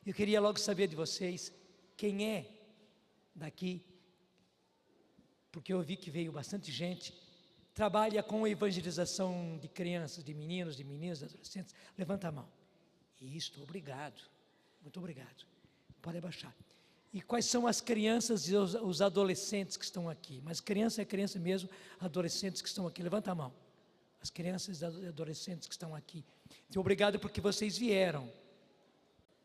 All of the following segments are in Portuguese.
Eu queria logo saber de vocês, quem é daqui, porque eu vi que veio bastante gente, trabalha com evangelização de crianças, de meninos, de meninas, de adolescentes. Levanta a mão. Isso, obrigado. Muito obrigado. Pode abaixar. E quais são as crianças e os adolescentes que estão aqui? Mas criança é criança mesmo, adolescentes que estão aqui. Levanta a mão. As crianças e adolescentes que estão aqui. Então, obrigado porque vocês vieram.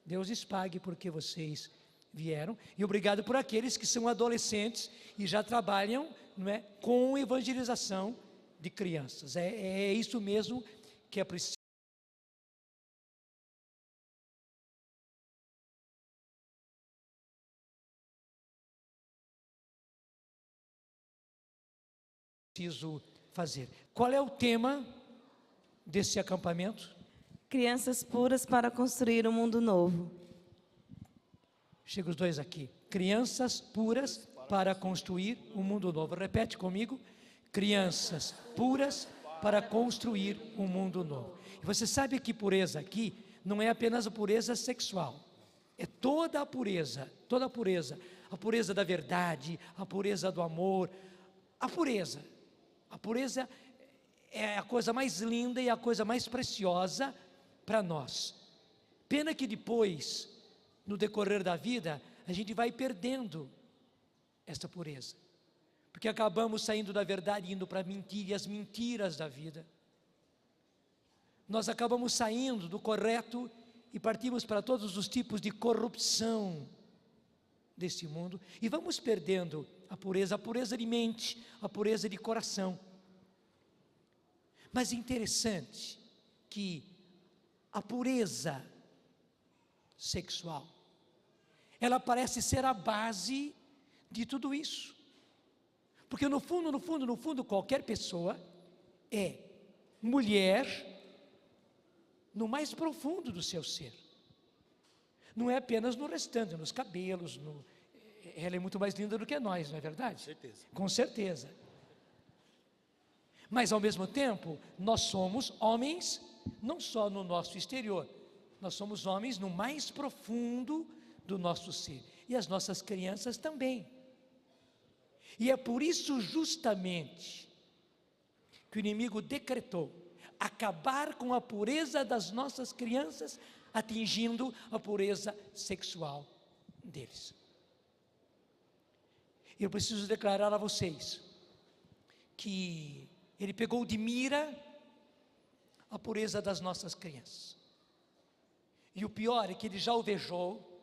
Deus lhes pague porque vocês vieram. E obrigado por aqueles que são adolescentes e já trabalham, não é, com evangelização de crianças. É isso mesmo que é preciso. Fazer. Qual é o tema desse acampamento? Crianças puras para construir um mundo novo. Chega os dois aqui. Crianças puras para construir um mundo novo. Repete comigo. Crianças puras para construir um mundo novo. E você sabe que pureza aqui não é apenas a pureza sexual. É toda a pureza, toda a pureza. A pureza da verdade, a pureza do amor, a pureza. A pureza é a coisa mais linda e a coisa mais preciosa para nós. Pena que depois, no decorrer da vida, a gente vai perdendo essa pureza. Porque acabamos saindo da verdade e indo para a mentira e as mentiras da vida. Nós acabamos saindo do correto e partimos para todos os tipos de corrupção deste mundo e vamos perdendo a pureza de mente, a pureza de coração. Mas é interessante que a pureza sexual, ela parece ser a base de tudo isso. Porque no fundo, qualquer pessoa é mulher no mais profundo do seu ser. Não é apenas no restante, nos cabelos, ela é muito mais linda do que nós, não é verdade? Com certeza. Com certeza. Mas ao mesmo tempo, nós somos homens, não só no nosso exterior, nós somos homens no mais profundo do nosso ser. E as nossas crianças também. E é por isso justamente que o inimigo decretou acabar com a pureza das nossas crianças, atingindo a pureza sexual deles. Eu preciso declarar a vocês que ele pegou de mira a pureza das nossas crianças. E o pior é que ele já alvejou,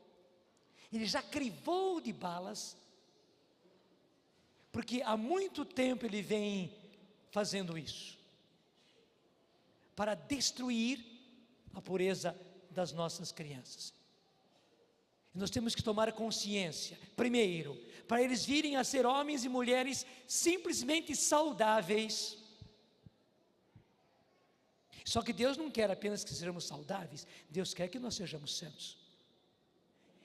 ele já crivou de balas, porque há muito tempo ele vem fazendo isso, para destruir a pureza das nossas crianças. E nós temos que tomar consciência, primeiro, para eles virem a ser homens e mulheres simplesmente saudáveis. Só que Deus não quer apenas que sejamos saudáveis, Deus quer que nós sejamos santos.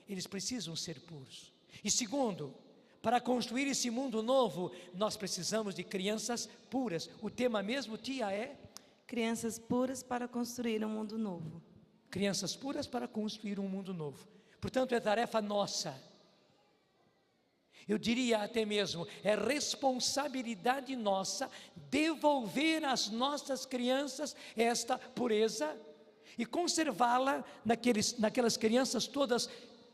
Eles precisam ser puros. E segundo, para construir esse mundo novo, nós precisamos de crianças puras. O tema mesmo, tia, é? Crianças puras para construir um mundo novo. Crianças puras para construir um mundo novo. Portanto, é tarefa nossa. Eu diria até mesmo, é responsabilidade nossa devolver às nossas crianças esta pureza e conservá-la naquelas crianças todas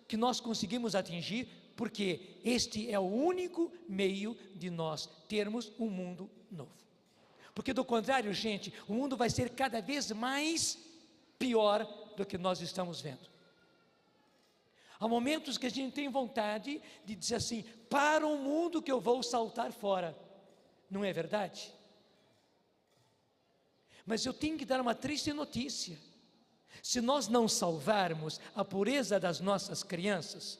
que nós conseguimos atingir, porque este é o único meio de nós termos um mundo novo. Porque do contrário, gente, o mundo vai ser cada vez mais pior do que nós estamos vendo. Há momentos que a gente tem vontade de dizer assim, para um mundo que eu vou saltar fora. Não é verdade? Mas eu tenho que dar uma triste notícia. Se nós não salvarmos a pureza das nossas crianças,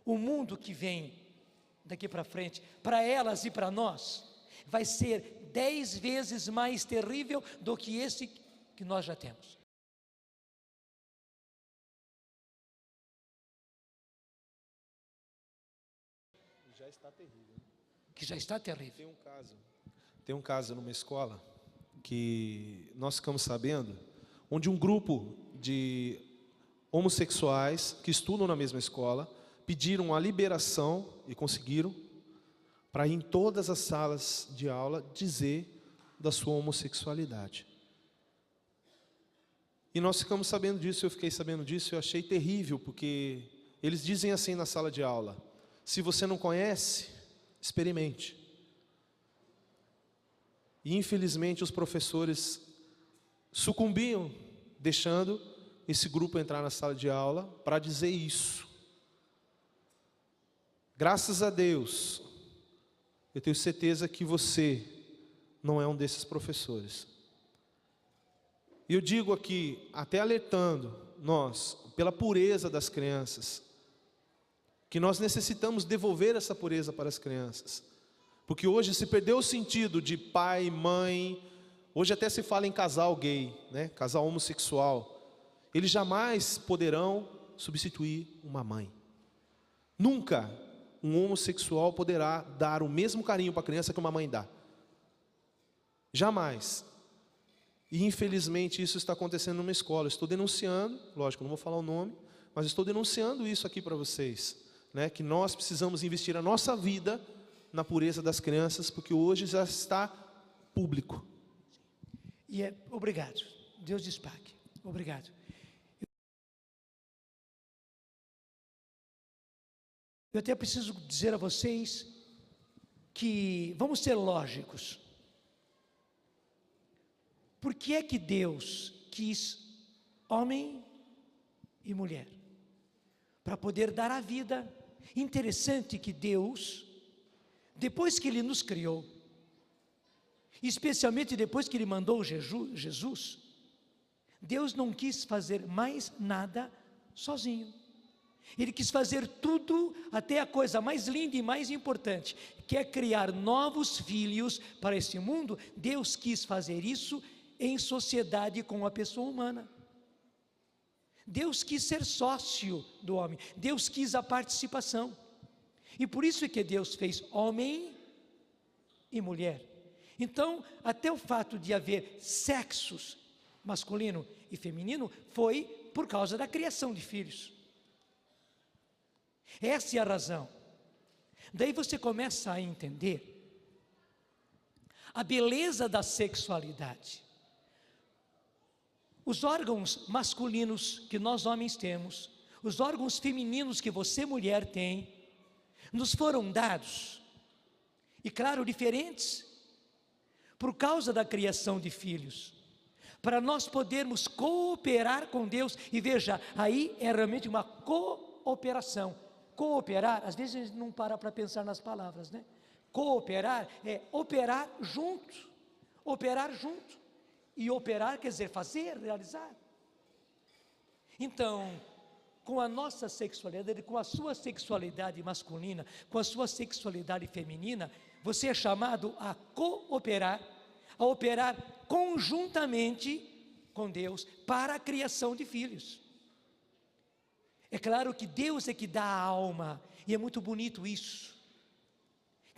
o mundo que vem daqui para frente, para elas e para nós, vai ser 10 vezes mais terrível do que esse que nós já temos. Já está terrível. Que já está terrível. Tem um caso numa escola que nós ficamos sabendo, onde um grupo de homossexuais que estudam na mesma escola pediram a liberação, e conseguiram, para ir em todas as salas de aula dizer da sua homossexualidade. E nós ficamos sabendo disso, eu fiquei sabendo disso, eu achei terrível, porque eles dizem assim na sala de aula: se você não conhece, experimente. E infelizmente os professores sucumbiam, deixando esse grupo entrar na sala de aula para dizer isso. Graças a Deus, eu tenho certeza que você não é um desses professores. E eu digo aqui, até alertando nós, pela pureza das crianças, que nós necessitamos devolver essa pureza para as crianças. Porque hoje se perdeu o sentido de pai, mãe, hoje até se fala em casal gay, né? Casal homossexual. Eles jamais poderão substituir uma mãe. Nunca um homossexual poderá dar o mesmo carinho para a criança que uma mãe dá. Jamais. E infelizmente isso está acontecendo numa escola. Estou denunciando, lógico, não vou falar o nome, mas estou denunciando isso aqui para vocês, né? Que nós precisamos investir a nossa vida na pureza das crianças, porque hoje já está público. Obrigado. Deus lhes pague. Obrigado. Eu até preciso dizer a vocês que vamos ser lógicos. Por que é que Deus quis homem e mulher? Para poder dar a vida. Interessante que Deus, depois que Ele nos criou, especialmente depois que Ele mandou Jesus, Deus não quis fazer mais nada sozinho. Ele quis fazer tudo, até a coisa mais linda e mais importante, que é criar novos filhos para esse mundo. Deus quis fazer isso em sociedade com a pessoa humana. Deus quis ser sócio do homem, Deus quis a participação. E por isso é que Deus fez homem e mulher. Então, até o fato de haver sexos masculino e feminino foi por causa da criação de filhos. Essa é a razão. Daí você começa a entender a beleza da sexualidade. Os órgãos masculinos que nós homens temos, os órgãos femininos que você mulher tem, nos foram dados, e claro, diferentes, por causa da criação de filhos, para nós podermos cooperar com Deus. E veja, aí é realmente uma cooperação. Cooperar, às vezes a gente não para pensar nas palavras, né? Cooperar é operar junto, operar junto. E operar quer dizer fazer, realizar. Então, com a nossa sexualidade, com a sua sexualidade masculina, com a sua sexualidade feminina, você é chamado a cooperar, a operar conjuntamente com Deus para a criação de filhos. É claro que Deus é que dá a alma, e é muito bonito isso.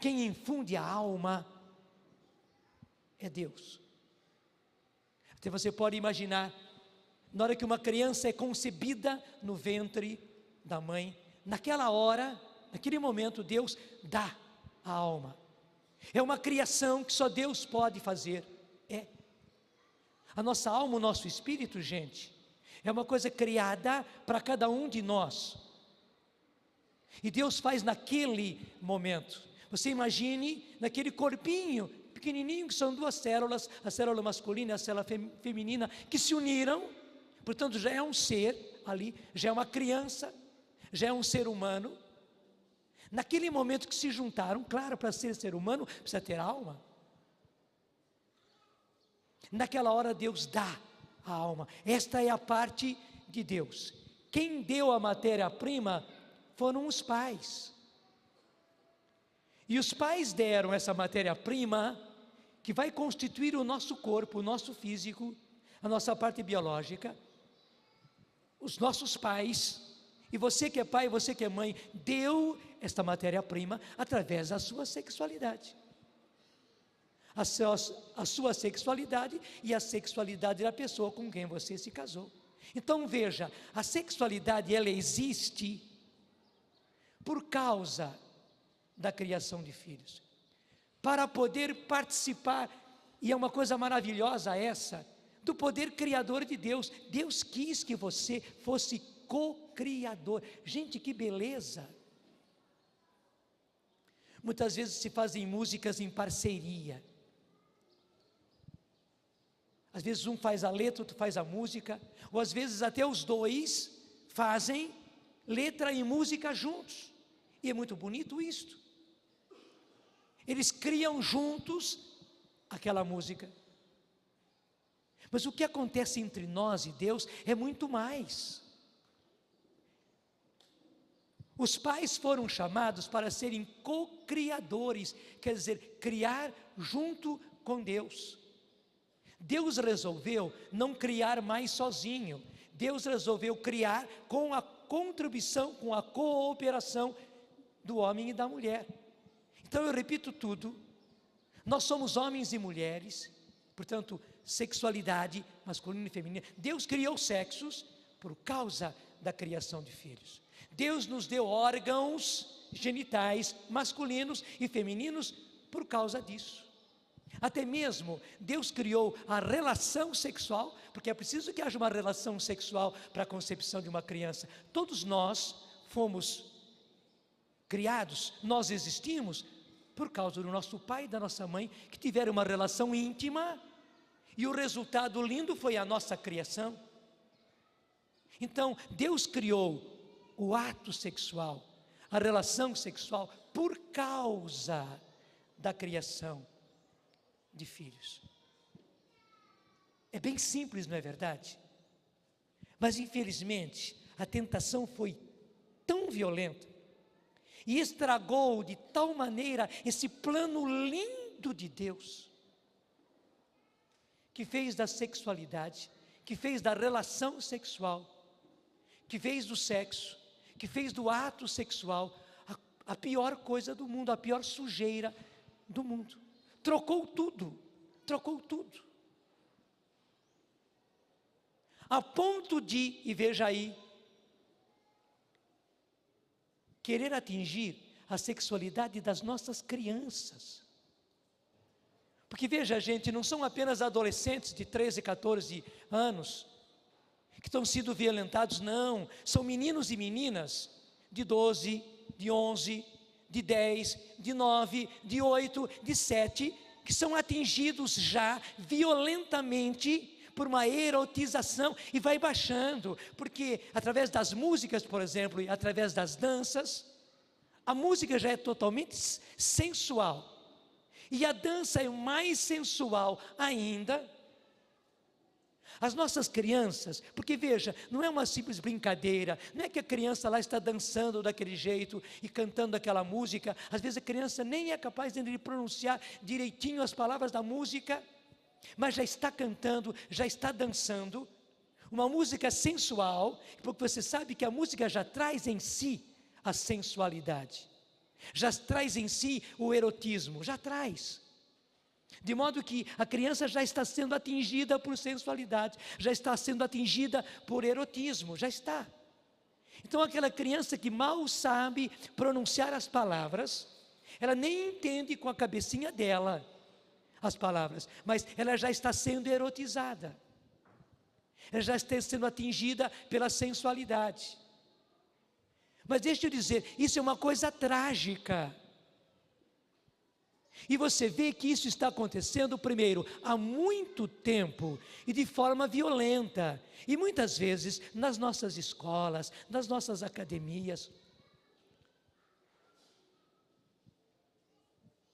Quem infunde a alma é Deus. Até você pode imaginar, na hora que uma criança é concebida no ventre da mãe, naquela hora, naquele momento, Deus dá a alma. É uma criação que só Deus pode fazer. É. A nossa alma, o nosso espírito, gente, é uma coisa criada para cada um de nós. E Deus faz naquele momento. Você imagine naquele corpinho pequenininho, que são duas células, a célula masculina e a célula feminina, que se uniram. Portanto, já é um ser ali, já é uma criança, já é um ser humano. Naquele momento que se juntaram, claro, para ser humano, precisa ter alma. Naquela hora Deus dá a alma. Esta é a parte de Deus. Quem deu a matéria-prima foram os pais. E os pais deram essa matéria-prima que vai constituir o nosso corpo, o nosso físico, a nossa parte biológica. Os nossos pais, e você que é pai, você que é mãe, deu esta matéria-prima através da sua sexualidade. A sua sexualidade e a sexualidade da pessoa com quem você se casou. Então veja, a sexualidade ela existe por causa da criação de filhos, para poder participar, e é uma coisa maravilhosa essa, do poder criador de Deus. Deus quis que você fosse co-criador. Gente, que beleza! Muitas vezes se fazem músicas em parceria. Às vezes um faz a letra, outro faz a música, ou às vezes até os dois fazem letra e música juntos. E é muito bonito isto. Eles criam juntos aquela música. Mas o que acontece entre nós e Deus é muito mais. Os pais foram chamados para serem co-criadores, quer dizer, criar junto com Deus. Deus resolveu não criar mais sozinho. Deus resolveu criar com a contribuição, com a cooperação do homem e da mulher. Então eu repito tudo, nós somos homens e mulheres, portanto, sexualidade masculina e feminina. Deus criou sexos por causa da criação de filhos. Deus nos deu órgãos genitais masculinos e femininos por causa disso. Até mesmo Deus criou a relação sexual, porque é preciso que haja uma relação sexual para a concepção de uma criança. Todos nós fomos criados, nós existimos por causa do nosso pai e da nossa mãe, que tiveram uma relação íntima, e o resultado lindo foi a nossa criação. Então, Deus criou o ato sexual, a relação sexual, por causa da criação de filhos. É bem simples, não é verdade? Mas infelizmente, a tentação foi tão violenta, e estragou de tal maneira esse plano lindo de Deus, que fez da sexualidade, que fez da relação sexual, que fez do sexo, que fez do ato sexual a pior coisa do mundo, a pior sujeira do mundo. Trocou tudo, a ponto de, e veja aí, querer atingir a sexualidade das nossas crianças. Porque veja, gente, não são apenas adolescentes de 13, 14 anos que estão sendo violentados, não, são meninos e meninas de 12, de 11, de 10, de 9, de 8, de 7, que são atingidos já violentamente por uma erotização, e vai baixando, porque através das músicas, por exemplo, e através das danças, a música já é totalmente sensual, e a dança é mais sensual ainda. As nossas crianças, porque veja, não é uma simples brincadeira, não é que a criança lá está dançando daquele jeito e cantando aquela música, às vezes a criança nem é capaz de pronunciar direitinho as palavras da música, mas já está cantando, já está dançando, uma música sensual, porque você sabe que a música já traz em si a sensualidade, já traz em si o erotismo, já traz. De modo que a criança já está sendo atingida por sensualidade, já está sendo atingida por erotismo, já está. Então aquela criança que mal sabe pronunciar as palavras, ela nem entende com a cabecinha dela as palavras, mas ela já está sendo erotizada, ela já está sendo atingida pela sensualidade. Mas deixa eu dizer, isso é uma coisa trágica. E você vê que isso está acontecendo, primeiro, há muito tempo e de forma violenta. E muitas vezes nas nossas escolas, nas nossas academias.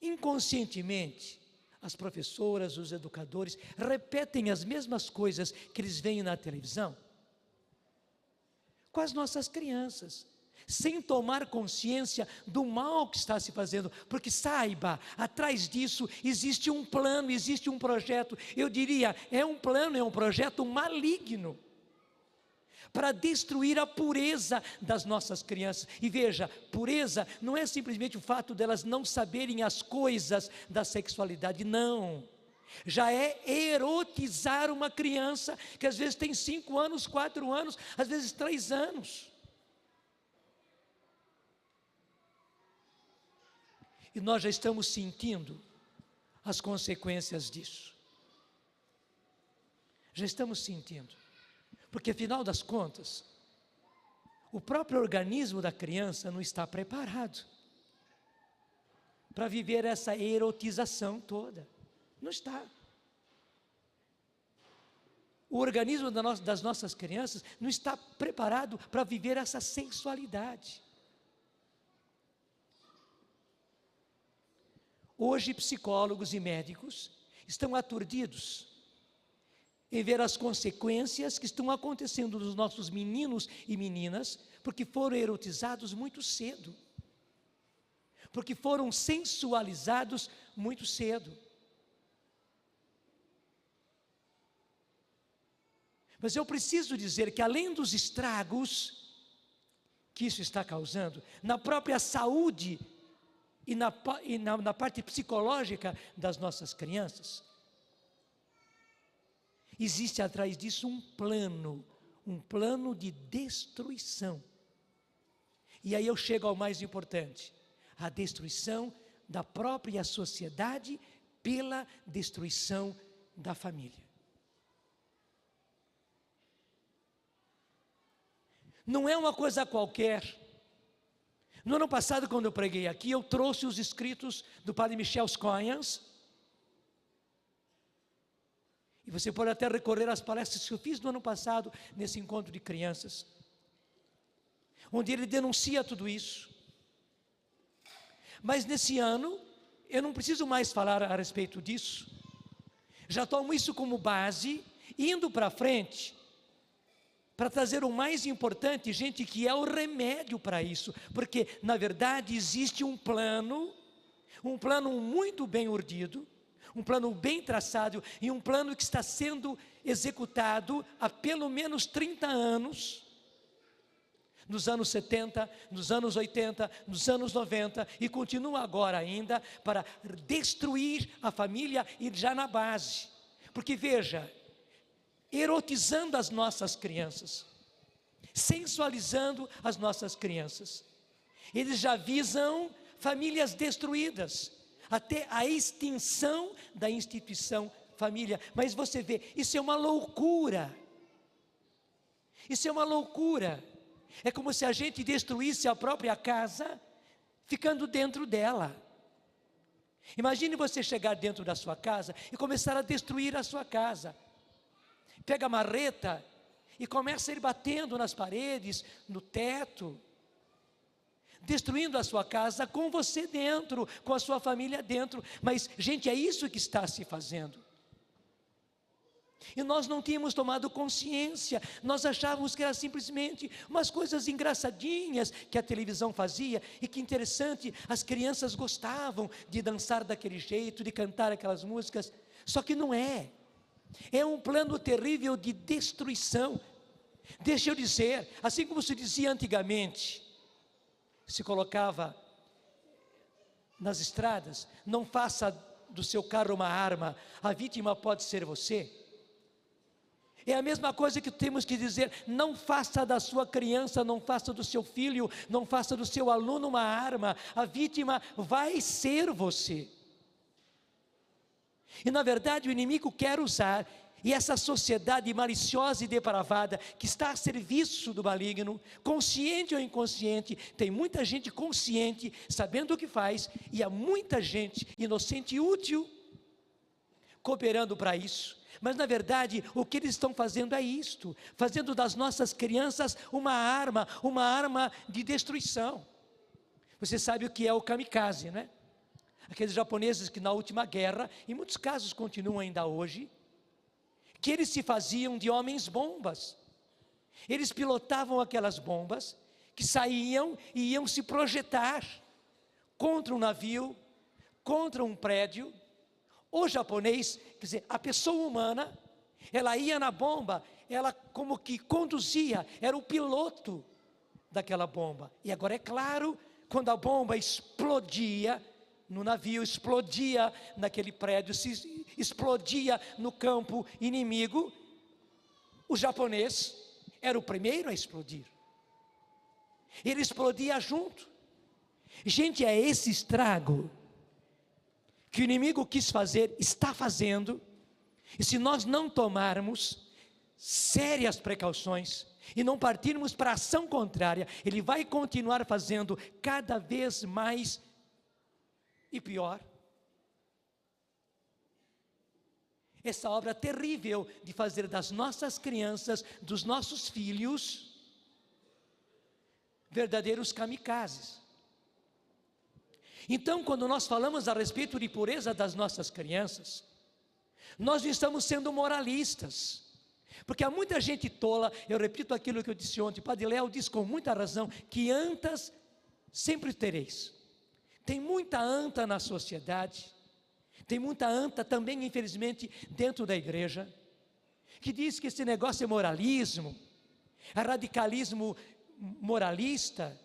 Inconscientemente, as professoras, os educadores repetem as mesmas coisas que eles veem na televisão com as nossas crianças, sem tomar consciência do mal que está se fazendo, porque saiba, atrás disso existe um plano, existe um projeto, eu diria, é um plano, é um projeto maligno, para destruir a pureza das nossas crianças. E veja, pureza não é simplesmente o fato delas não saberem as coisas da sexualidade, não, Já é erotizar uma criança que às vezes tem 5 anos, 4 anos, às vezes 3 anos. E nós já estamos sentindo as consequências disso. Já estamos sentindo. Porque, afinal das contas, o próprio organismo da criança não está preparado para viver essa erotização toda. Não está. O organismo das nossas crianças não está preparado para viver essa sensualidade. Hoje, psicólogos e médicos estão aturdidos em ver as consequências que estão acontecendo nos nossos meninos e meninas, porque foram erotizados muito cedo, porque foram sensualizados muito cedo. Mas eu preciso dizer que, além dos estragos que isso está causando, na própria saúde e na parte psicológica das nossas crianças, existe atrás disso um plano de destruição. E aí eu chego ao mais importante, a destruição da própria sociedade pela destruição da família. Não é uma coisa qualquer. No ano passado, quando eu preguei aqui, eu trouxe os escritos do padre Michel Scoyans. E você pode até recorrer às palestras que eu fiz no ano passado, nesse encontro de crianças, onde ele denuncia tudo isso. Mas nesse ano, eu não preciso mais falar a respeito disso. Já tomo isso como base, indo para frente, para trazer o mais importante, gente, que é o remédio para isso. Porque, na verdade, existe um plano muito bem urdido, um plano bem traçado e um plano que está sendo executado há pelo menos 30 anos, nos anos 70, nos anos 80, nos anos 90, e continua agora ainda, para destruir a família e já na base. Porque veja, erotizando as nossas crianças, sensualizando as nossas crianças, eles já visam famílias destruídas, até a extinção da instituição família. Mas você vê, isso é uma loucura. Isso é uma loucura. É como se a gente destruísse a própria casa, ficando dentro dela. Imagine você chegar dentro da sua casa e começar a destruir a sua casa. Pega a marreta e começa a ir batendo nas paredes, no teto, destruindo a sua casa com você dentro, com a sua família dentro. Mas, gente, é isso que está se fazendo. E nós não tínhamos tomado consciência, nós achávamos que era simplesmente umas coisas engraçadinhas que a televisão fazia, e que interessante, as crianças gostavam de dançar daquele jeito, de cantar aquelas músicas. Só que não é. É um plano terrível de destruição. Deixa eu dizer, assim como se dizia antigamente, se colocava nas estradas, não faça do seu carro uma arma, a vítima pode ser você. É a mesma coisa que temos que dizer, não faça da sua criança, não faça do seu filho, não faça do seu aluno uma arma, a vítima vai ser você. E na verdade o inimigo quer usar, e essa sociedade maliciosa e depravada, que está a serviço do maligno, consciente ou inconsciente, tem muita gente consciente, sabendo o que faz, e há muita gente inocente e útil, cooperando para isso. Mas na verdade o que eles estão fazendo é isto, fazendo das nossas crianças uma arma de destruição. Você sabe o que é o kamikaze, né? Aqueles japoneses que na última guerra, em muitos casos continuam ainda hoje, que eles se faziam de homens bombas. Eles pilotavam aquelas bombas que saíam e iam se projetar contra um navio, contra um prédio. O japonês, quer dizer, a pessoa humana, ela ia na bomba, ela como que conduzia, era o piloto daquela bomba. E agora é claro, quando a bomba explodia no navio, explodia naquele prédio, se explodia no campo inimigo, o japonês era o primeiro a explodir. Ele explodia junto. Gente, é esse estrago que o inimigo quis fazer, está fazendo, e se nós não tomarmos sérias precauções e não partirmos para a ação contrária, ele vai continuar fazendo cada vez mais e pior. Essa obra terrível de fazer das nossas crianças, dos nossos filhos, verdadeiros kamikazes. Então, quando nós falamos a respeito de pureza das nossas crianças, nós não estamos sendo moralistas, porque há muita gente tola. Eu repito aquilo que eu disse ontem, Padre Léo diz com muita razão, que antas sempre tereis. Tem muita anta na sociedade, tem muita anta também, infelizmente, dentro da igreja, que diz que esse negócio é moralismo, é radicalismo moralista,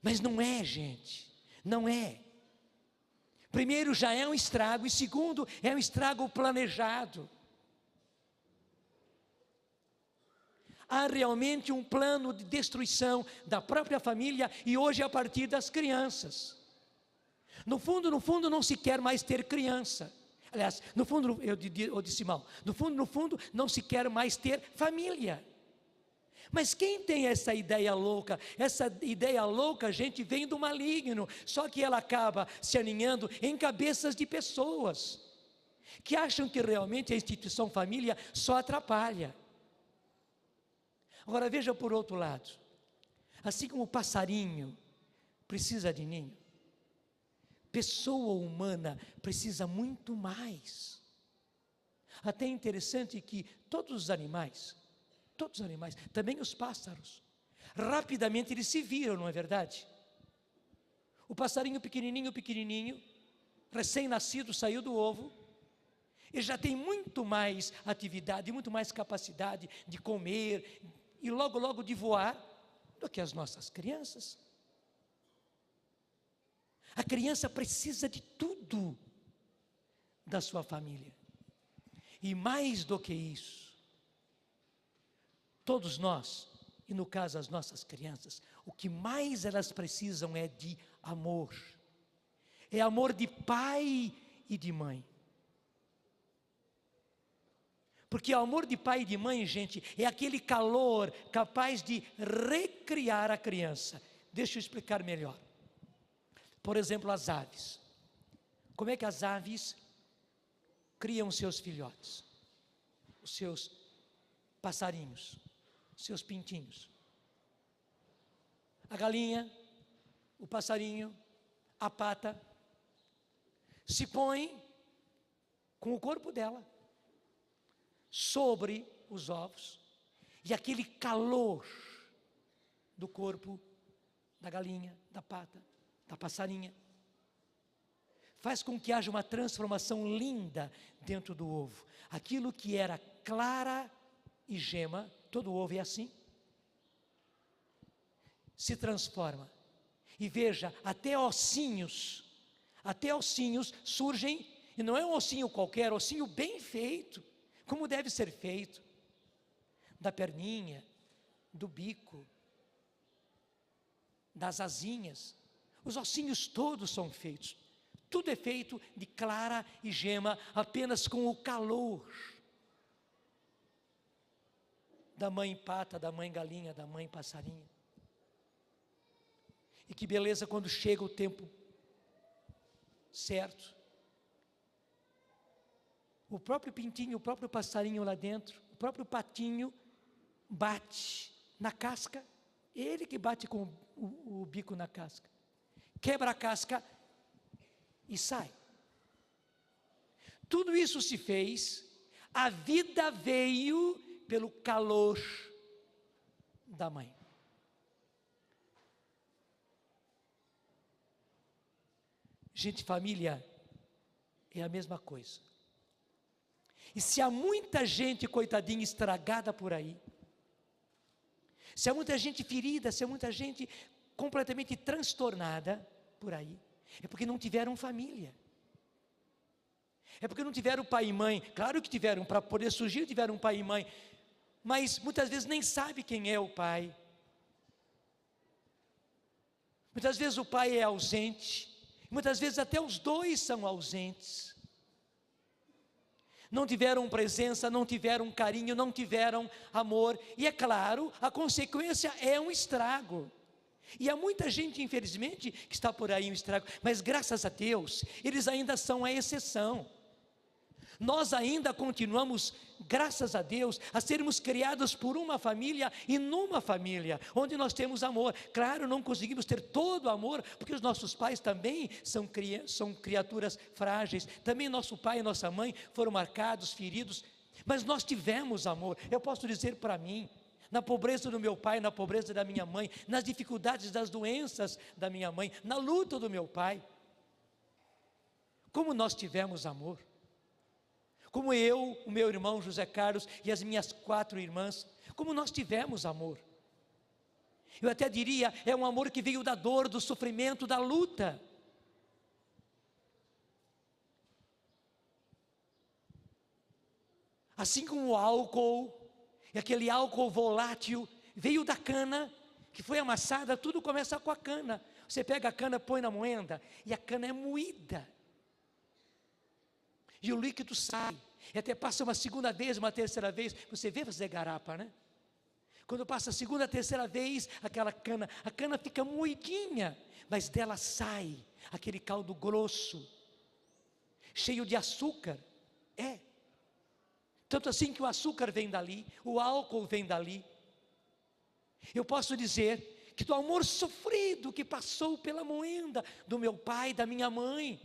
mas não é, gente, não é. Primeiro, já é um estrago, e segundo, é um estrago planejado. Há realmente um plano de destruição da própria família, e hoje a partir das crianças. No fundo, não se quer mais ter criança. Aliás, no fundo, eu disse mal, no fundo, não se quer mais ter família. Mas quem tem essa ideia louca? Essa ideia louca, gente, vem do maligno, só que ela acaba se aninhando em cabeças de pessoas que acham que realmente a instituição família só atrapalha. Agora veja por outro lado, assim como o passarinho precisa de ninho, pessoa humana precisa muito mais. Até é interessante que todos os animais, também os pássaros, rapidamente eles se viram, não é verdade? O passarinho pequenininho, recém-nascido, saiu do ovo, ele já tem muito mais atividade, muito mais capacidade de comer e logo de voar do que as nossas crianças. A criança precisa de tudo da sua família. E mais do que isso, todos nós, e no caso as nossas crianças, o que mais elas precisam é de amor. É amor de pai e de mãe. Porque o amor de pai e de mãe, gente, é aquele calor capaz de recriar a criança. Deixa eu explicar melhor. Por exemplo, as aves. Como é que as aves criam seus filhotes? Os seus passarinhos, os seus pintinhos. A galinha, o passarinho, a pata, se põe com o corpo dela sobre os ovos, e aquele calor do corpo da galinha, da pata, da passarinha, faz com que haja uma transformação linda dentro do ovo. Aquilo que era clara e gema, todo ovo é assim, se transforma. E veja, até ossinhos surgem, e não é um ossinho qualquer, ossinho bem feito, como deve ser feito, da perninha, do bico, das asinhas. Os ossinhos todos são feitos, tudo é feito de clara e gema, apenas com o calor da mãe pata, da mãe galinha, da mãe passarinho. E que beleza quando chega o tempo certo, o próprio pintinho, o próprio passarinho lá dentro, o próprio patinho bate na casca, ele que bate com o bico na casca, quebra a casca e sai. Tudo isso se fez, a vida veio pelo calor da mãe. Gente, família é a mesma coisa. E se há muita gente, coitadinha, estragada por aí, se há muita gente ferida, se há muita gente completamente transtornada por aí, É porque não tiveram família. É porque não tiveram pai e mãe. Claro que tiveram, para poder surgir tiveram pai e mãe, mas muitas vezes nem sabe quem é o pai. Muitas vezes o pai é ausente, muitas vezes até os dois são ausentes. Não tiveram presença, não tiveram carinho, não tiveram amor, e é claro, a consequência é um estrago. E há muita gente, infelizmente, que está por aí um estrago, mas graças a Deus, eles ainda são a exceção. Nós ainda continuamos, graças a Deus, a sermos criados por uma família e numa família, onde nós temos amor. Claro, não conseguimos ter todo o amor, porque os nossos pais também são criaturas frágeis, também nosso pai e nossa mãe foram marcados, feridos, mas nós tivemos amor. Eu posso dizer para mim, na pobreza do meu pai, na pobreza da minha mãe, nas dificuldades das doenças da minha mãe, na luta do meu pai, como nós tivemos amor. Como eu, o meu irmão José Carlos e as minhas 4 irmãs, como nós tivemos amor. Eu até diria, é um amor que veio da dor, do sofrimento, da luta. Assim como o álcool, e aquele álcool volátil, veio da cana, que foi amassada, tudo começa com a cana. Você pega a cana, põe na moenda, e a cana é moída. E o líquido sai, e até passa uma segunda vez, uma terceira vez, você vê fazer garapa, né? Quando passa a segunda, terceira vez, a cana fica moidinha, mas dela sai aquele caldo grosso, cheio de açúcar, tanto assim que o açúcar vem dali, o álcool vem dali. Eu posso dizer que do amor sofrido que passou pela moenda do meu pai, da minha mãe,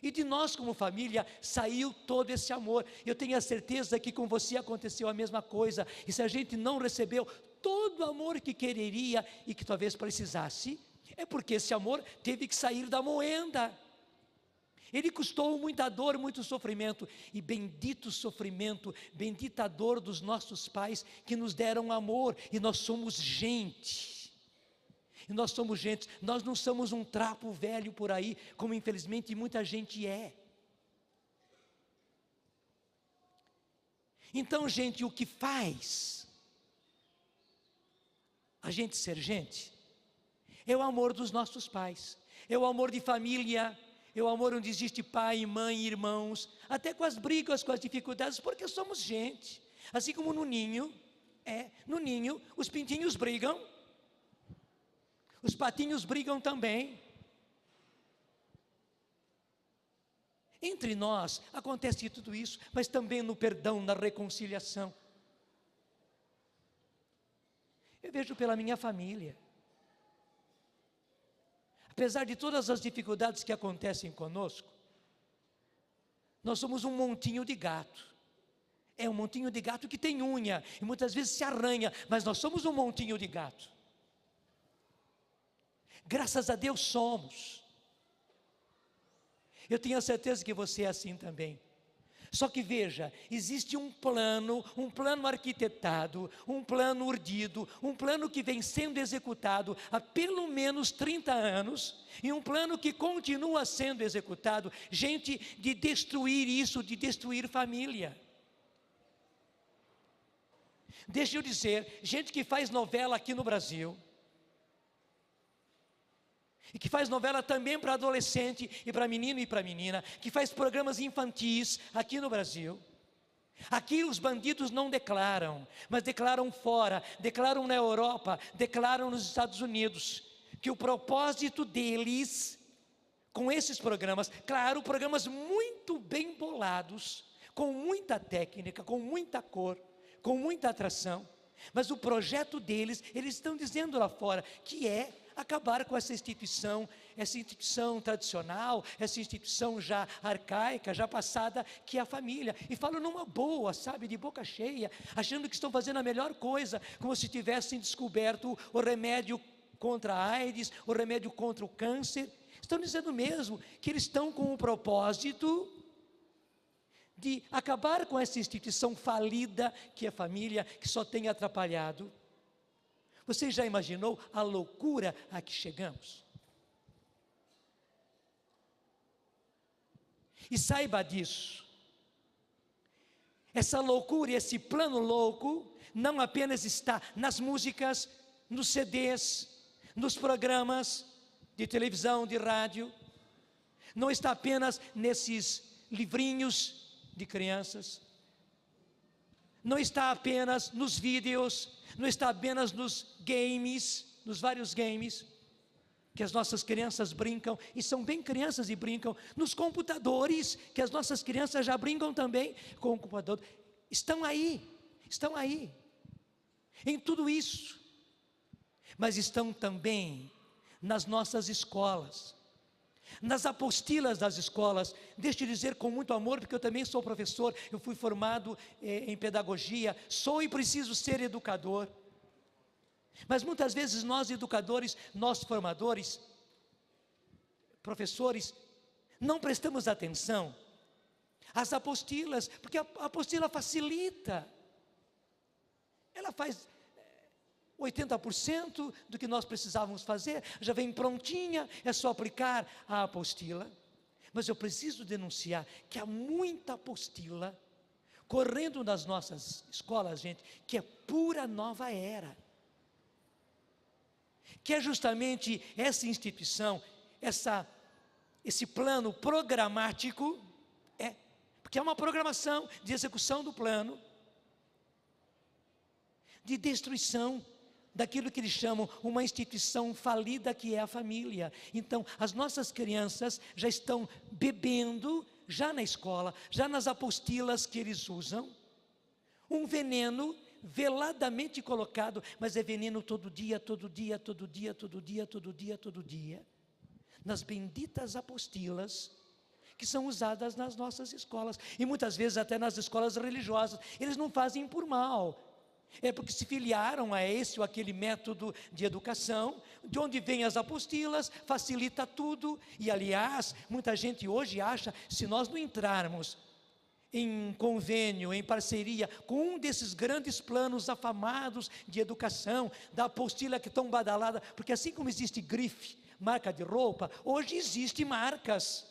e de nós como família, saiu todo esse amor. Eu tenho a certeza que com você aconteceu a mesma coisa, e se a gente não recebeu todo o amor que quereria e que talvez precisasse, é porque esse amor teve que sair da moenda. Ele custou muita dor, muito sofrimento, e bendito sofrimento, bendita dor dos nossos pais que nos deram amor, e nós somos gente. E nós somos gente, nós não somos um trapo velho por aí, como infelizmente muita gente é. Então, gente, o que faz a gente ser gente é o amor dos nossos pais, é o amor de família, é o amor onde existe pai, mãe, irmãos, até com as brigas, com as dificuldades, porque somos gente. Assim como no ninho os pintinhos brigam, os patinhos brigam também. Entre nós acontece tudo isso, mas também no perdão, na reconciliação. Eu vejo pela minha família, apesar de todas as dificuldades que acontecem conosco, nós somos um montinho de gato. É um montinho de gato que tem unha, e muitas vezes se arranha, mas nós somos um montinho de gato. Graças a Deus somos. Eu tenho a certeza que você é assim também. Só que veja, existe um plano arquitetado, um plano urdido, um plano que vem sendo executado há pelo menos 30 anos, e um plano que continua sendo executado, gente, de destruir isso, de destruir família. Deixa eu dizer, gente que faz novela aqui no Brasil, e que faz novela também para adolescente, e para menino e para menina, que faz programas infantis aqui no Brasil. Aqui os bandidos não declaram, mas declaram fora, declaram na Europa, declaram nos Estados Unidos, que o propósito deles, com esses programas, claro, programas muito bem bolados, com muita técnica, com muita cor, com muita atração, mas o projeto deles, eles estão dizendo lá fora, que é acabar com essa instituição tradicional, essa instituição já arcaica, já passada, que é a família, e falam numa boa, sabe, de boca cheia, achando que estão fazendo a melhor coisa, como se tivessem descoberto o remédio contra a AIDS, o remédio contra o câncer. Estão dizendo mesmo que eles estão com o propósito de acabar com essa instituição falida, que é a família, que só tem atrapalhado. Você já imaginou a loucura a que chegamos? E saiba disso. Essa loucura, esse plano louco, não apenas está nas músicas, nos CDs, nos programas de televisão, de rádio, não está apenas nesses livrinhos de crianças, não está apenas nos vídeos, não está apenas nos games, nos vários games que as nossas crianças brincam, e são bem crianças e brincam, nos computadores, que as nossas crianças já brincam também com o computador. Estão aí, em tudo isso, mas estão também nas nossas escolas, nas apostilas das escolas. Deixe eu dizer com muito amor, porque eu também sou professor, eu fui formado em pedagogia, sou e preciso ser educador. Mas muitas vezes nós educadores, nós formadores, professores, não prestamos atenção às apostilas, porque a apostila facilita, ela faz 80% do que nós precisávamos fazer, já vem prontinha, é só aplicar a apostila. Mas eu preciso denunciar que há muita apostila correndo nas nossas escolas, gente, que é pura nova era, que é justamente essa instituição, esse plano programático, porque é uma programação de execução do plano, de destruição daquilo que eles chamam uma instituição falida, que é a família. Então, as nossas crianças já estão bebendo, já na escola, já nas apostilas que eles usam, um veneno veladamente colocado, mas é veneno todo dia, nas benditas apostilas que são usadas nas nossas escolas, e muitas vezes até nas escolas religiosas. Eles não fazem por mal, é porque se filiaram a esse ou aquele método de educação, de onde vêm as apostilas, facilita tudo. E aliás, muita gente hoje acha, se nós não entrarmos em convênio, em parceria com um desses grandes planos afamados de educação, da apostila que é tão badalada, porque assim como existe grife, marca de roupa, hoje existe marcas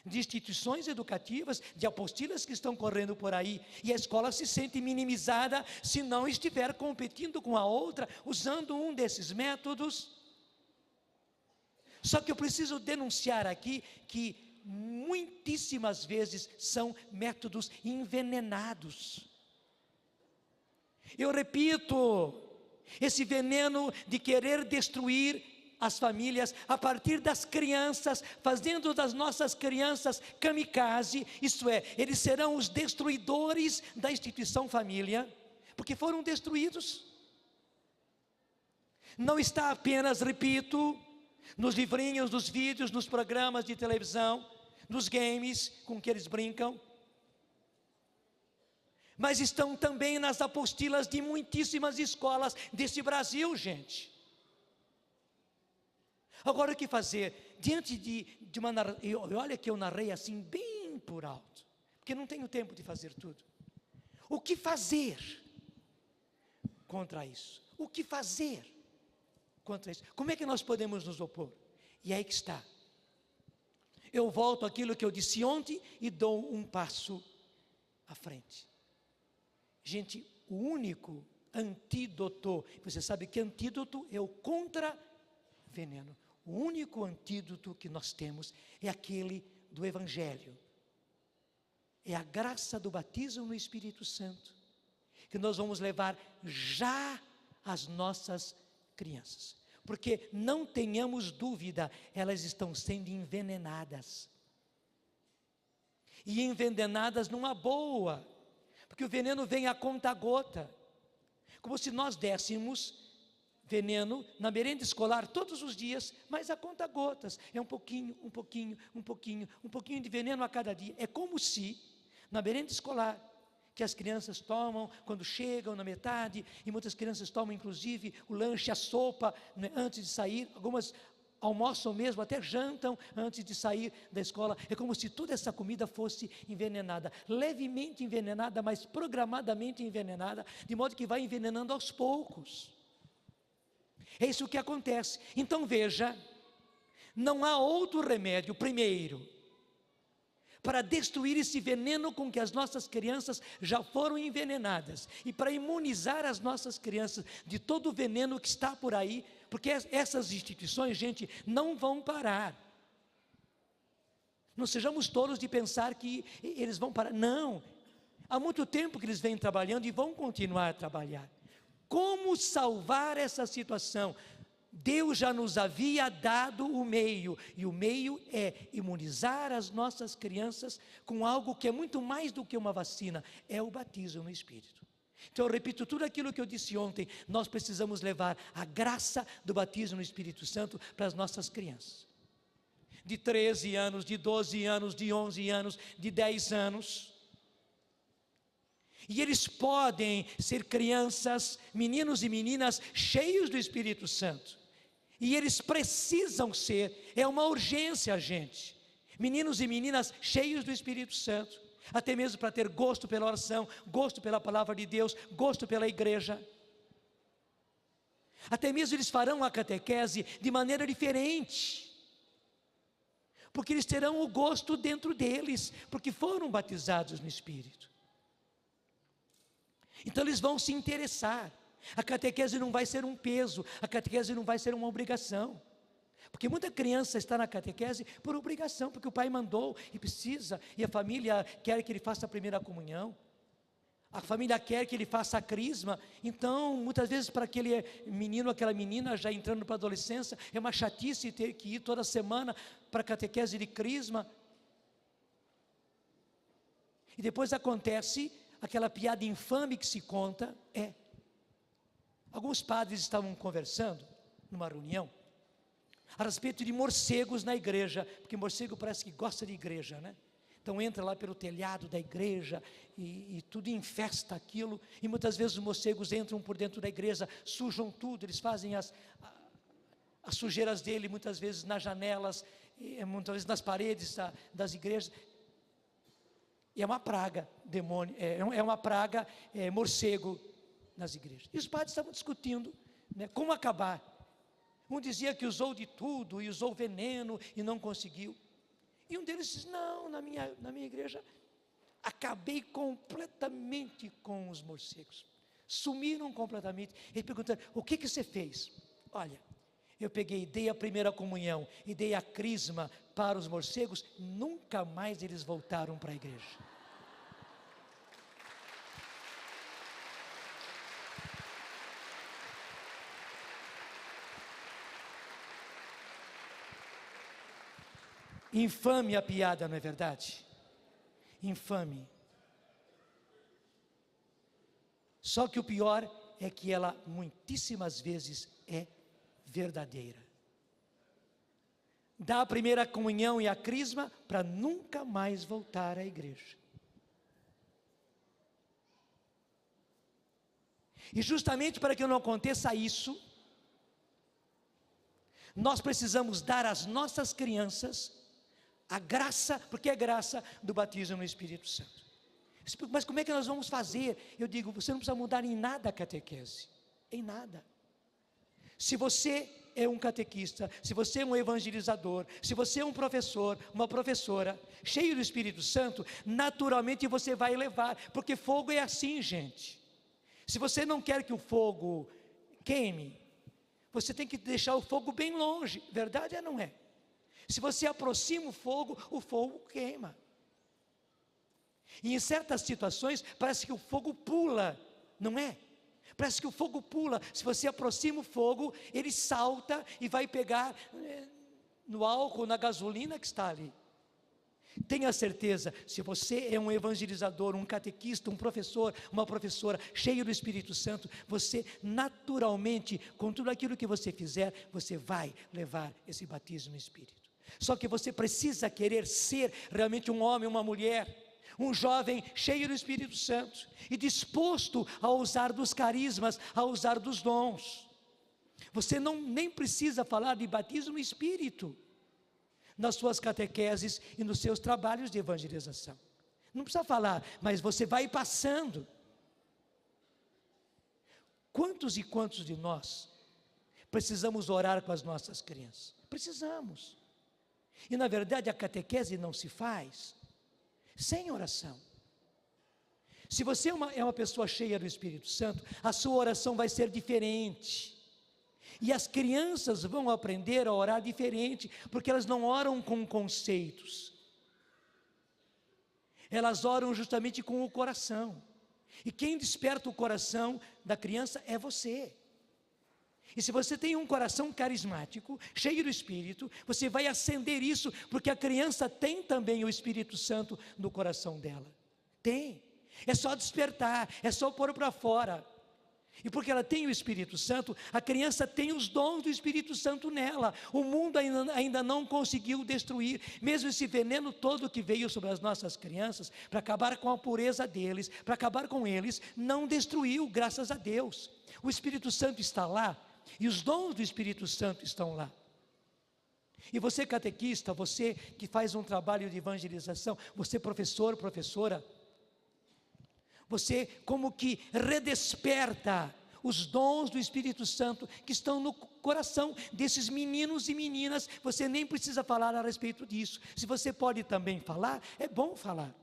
de instituições educativas, de apostilas que estão correndo por aí, e a escola se sente minimizada se não estiver competindo com a outra, usando um desses métodos. Só que eu preciso denunciar aqui que muitíssimas vezes são métodos envenenados. Eu repito, esse veneno de querer destruir as famílias a partir das crianças, fazendo das nossas crianças kamikaze, isto é, eles serão os destruidores da instituição família, porque foram destruídos. Não está apenas, repito, nos livrinhos, nos vídeos, nos programas de televisão, nos games com que eles brincam, mas estão também nas apostilas de muitíssimas escolas desse Brasil, gente. Agora, o que fazer? Diante de uma narrativa, olha que eu narrei assim bem por alto, porque não tenho tempo de fazer tudo. O que fazer contra isso? O que fazer contra isso? Como é que nós podemos nos opor? E aí que está. Eu volto àquilo que eu disse ontem e dou um passo à frente. Gente, o único antídoto, você sabe que antídoto é o contra-veneno. O único antídoto que nós temos é aquele do Evangelho. É a graça do batismo no Espírito Santo, que nós vamos levar já às nossas crianças. Porque não tenhamos dúvida, elas estão sendo envenenadas. E envenenadas numa boa, porque o veneno vem a conta-gota, como se nós dessemos veneno na merenda escolar todos os dias, mas a conta-gotas, é um pouquinho de veneno a cada dia. É como se na merenda escolar, que as crianças tomam quando chegam na metade, e muitas crianças tomam inclusive o lanche, a sopa, né, antes de sair, algumas almoçam mesmo, até jantam antes de sair da escola. É como se toda essa comida fosse envenenada, levemente envenenada, mas programadamente envenenada, de modo que vai envenenando aos poucos. É isso que acontece. Então veja, não há outro remédio, primeiro, para destruir esse veneno com que as nossas crianças já foram envenenadas, e para imunizar as nossas crianças de todo o veneno que está por aí, porque essas instituições, gente, não vão parar. Não sejamos tolos de pensar que eles vão parar. Não, há muito tempo que eles vêm trabalhando e vão continuar a trabalhar. Como salvar essa situação? Deus já nos havia dado o meio, e o meio é imunizar as nossas crianças com algo que é muito mais do que uma vacina, é o batismo no Espírito. Então eu repito tudo aquilo que eu disse ontem, nós precisamos levar a graça do batismo no Espírito Santo para as nossas crianças. De 13 anos, de 12 anos, de 11 anos, de 10 anos. E eles podem ser crianças, meninos e meninas cheios do Espírito Santo. E eles precisam ser, é uma urgência, gente. Meninos e meninas cheios do Espírito Santo. Até mesmo para ter gosto pela oração, gosto pela palavra de Deus, gosto pela igreja. Até mesmo eles farão a catequese de maneira diferente. Porque eles terão o gosto dentro deles, porque foram batizados no Espírito. Então eles vão se interessar. A catequese não vai ser um peso, a catequese não vai ser uma obrigação. Porque muita criança está na catequese por obrigação, porque o pai mandou e precisa, e a família quer que ele faça a primeira comunhão. A família quer que ele faça a crisma. Então, muitas vezes para aquele menino, aquela menina já entrando para a adolescência, é uma chatice ter que ir toda semana para a catequese de crisma. E depois acontece aquela piada infame que se conta, alguns padres estavam conversando numa reunião a respeito de morcegos na igreja, porque morcego parece que gosta de igreja, né? Então entra lá pelo telhado da igreja e tudo infesta aquilo, e muitas vezes os morcegos entram por dentro da igreja, sujam tudo, eles fazem as sujeiras dele muitas vezes nas janelas, muitas vezes nas paredes das igrejas. E é uma praga, demônio, é uma praga, morcego nas igrejas. E os padres estavam discutindo, né, como acabar. Um dizia que usou de tudo, e usou veneno, e não conseguiu. E um deles disse, não, na minha igreja, acabei completamente com os morcegos. Sumiram completamente. Ele perguntou, o que você fez? Olha, eu peguei, dei a primeira comunhão, e dei a crisma para os morcegos, nunca mais eles voltaram para a igreja. Infame a piada, não é verdade? Infame. Só que o pior é que ela muitíssimas vezes é verdadeira. Dá a primeira comunhão e a crisma para nunca mais voltar à igreja. E justamente para que não aconteça isso, nós precisamos dar às nossas crianças a graça, porque é graça do batismo no Espírito Santo. Mas como é que nós vamos fazer? Eu digo, você não precisa mudar em nada a catequese, em nada. Se você é um catequista, se você é um evangelizador, se você é um professor, uma professora, cheio do Espírito Santo, naturalmente você vai levar, porque fogo é assim, gente. Se você não quer que o fogo queime, você tem que deixar o fogo bem longe, verdade ou não é? Se você aproxima o fogo queima. E em certas situações, parece que o fogo pula, não é? Parece que o fogo pula. Se você aproxima o fogo, ele salta e vai pegar no álcool, na gasolina que está ali. Tenha certeza, se você é um evangelizador, um catequista, um professor, uma professora, cheio do Espírito Santo, você naturalmente, com tudo aquilo que você fizer, você vai levar esse batismo no Espírito. Só que você precisa querer ser realmente um homem, uma mulher, um jovem cheio do Espírito Santo e disposto a usar dos carismas, a usar dos dons. Você nem precisa falar de batismo no Espírito nas suas catequeses e nos seus trabalhos de evangelização. Não precisa falar, mas você vai passando. Quantos e quantos de nós precisamos orar com as nossas crianças? Precisamos. E na verdade a catequese não se faz sem oração. Se você é uma pessoa cheia do Espírito Santo, a sua oração vai ser diferente. E as crianças vão aprender a orar diferente, porque elas não oram com conceitos. Elas oram justamente com o coração. E quem desperta o coração da criança é você. E se você tem um coração carismático, cheio do Espírito, você vai acender isso, porque a criança tem também o Espírito Santo no coração dela. Tem. É só despertar, é só pôr para fora. E porque ela tem o Espírito Santo, a criança tem os dons do Espírito Santo nela. O mundo ainda não conseguiu destruir, mesmo esse veneno todo que veio sobre as nossas crianças, para acabar com a pureza deles, para acabar com eles, não destruiu, graças a Deus. O Espírito Santo está lá, e os dons do Espírito Santo estão lá. E você catequista, você que faz um trabalho de evangelização, você professor, professora, você como que redesperta os dons do Espírito Santo que estão no coração desses meninos e meninas. Você nem precisa falar a respeito disso. Se você pode também falar, é bom falar.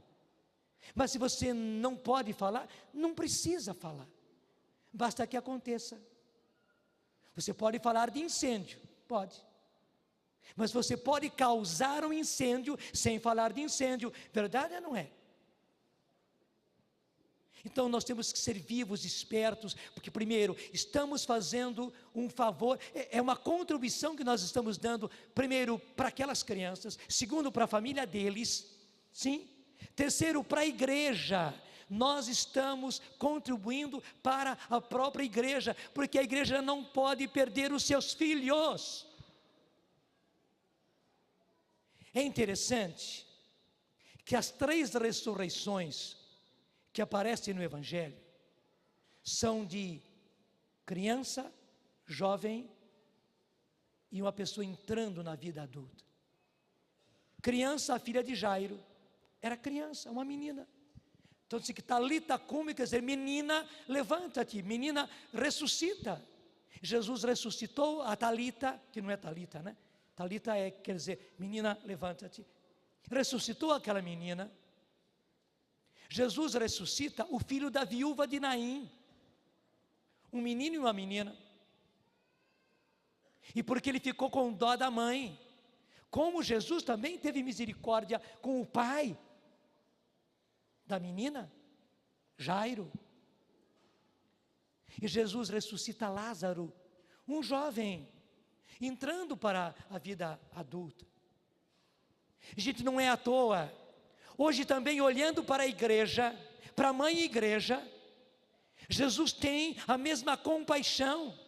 Mas se você não pode falar, não precisa falar. Basta que aconteça. Você pode falar de incêndio, pode. Mas você pode causar um incêndio sem falar de incêndio. Verdade ou não é? Então nós temos que ser vivos, espertos, porque primeiro, estamos fazendo um favor, é uma contribuição que nós estamos dando, primeiro, para aquelas crianças, segundo, para a família deles, sim, terceiro, para a igreja, nós estamos contribuindo para a própria igreja, porque a igreja não pode perder os seus filhos. É interessante que as 3 ressurreições que aparecem no Evangelho são de criança, jovem e uma pessoa entrando na vida adulta. Criança, a filha de Jairo, era criança, uma menina. Então diz que talita cumi, quer dizer, menina, levanta-te, menina, ressuscita. Jesus ressuscitou a Talita, que não é Talita, né? Talita quer dizer, menina, levanta-te. Ressuscitou aquela menina. Jesus ressuscita o filho da viúva de Naim, um menino e uma menina. E porque ele ficou com dó da mãe, como Jesus também teve misericórdia com o pai da menina, Jairo. E Jesus ressuscita Lázaro, um jovem, entrando para a vida adulta. Gente, não é à toa. Hoje também olhando para a igreja, para a mãe igreja, Jesus tem a mesma compaixão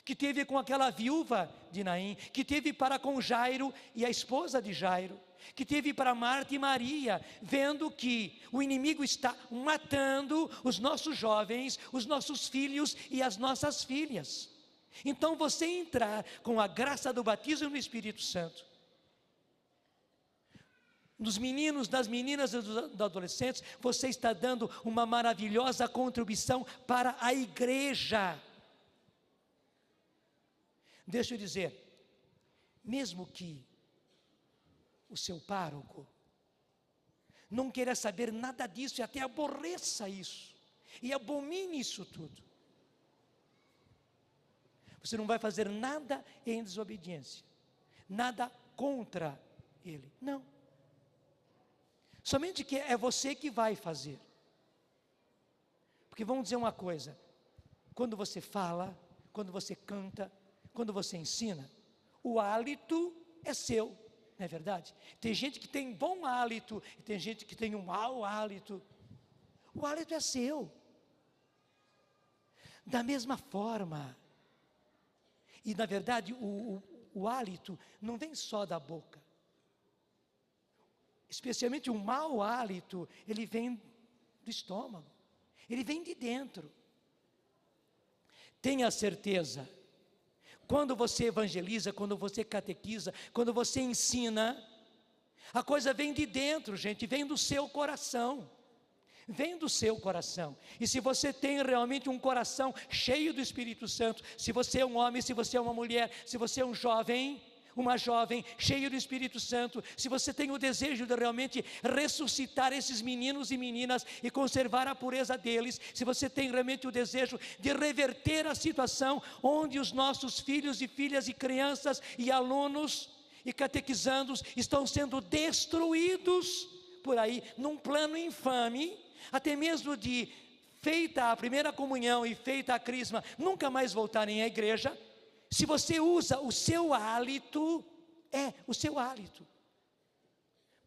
que teve com aquela viúva de Naim, que teve para com Jairo e a esposa de Jairo, que teve para Marta e Maria, vendo que o inimigo está matando os nossos jovens, os nossos filhos e as nossas filhas. Então você entrar com a graça do batismo no Espírito Santo, dos meninos, das meninas e dos adolescentes, você está dando uma maravilhosa contribuição para a igreja. Deixa eu dizer, mesmo que o seu pároco não queira saber nada disso e até aborreça isso, e abomine isso tudo, você não vai fazer nada em desobediência, nada contra ele, não. Somente que é você que vai fazer. Porque vamos dizer uma coisa, quando você fala, quando você canta, quando você ensina, o hálito é seu, não é verdade? Tem gente que tem bom hálito, e tem gente que tem um mau hálito. O hálito é seu. Da mesma forma, e na verdade o hálito não vem só da boca. Especialmente o mau hálito, ele vem do estômago, ele vem de dentro. Tenha certeza, quando você evangeliza, quando você catequiza, quando você ensina, a coisa vem de dentro, gente, vem do seu coração. Vem do seu coração. E se você tem realmente um coração cheio do Espírito Santo, se você é um homem, se você é uma mulher, se você é um jovem, uma jovem cheia do Espírito Santo, se você tem o desejo de realmente ressuscitar esses meninos e meninas e conservar a pureza deles, se você tem realmente o desejo de reverter a situação onde os nossos filhos e filhas e crianças e alunos e catequizandos estão sendo destruídos por aí, num plano infame, até mesmo de feita a primeira comunhão e feita a crisma, nunca mais voltarem à igreja. Se você usa o seu hálito, o seu hálito.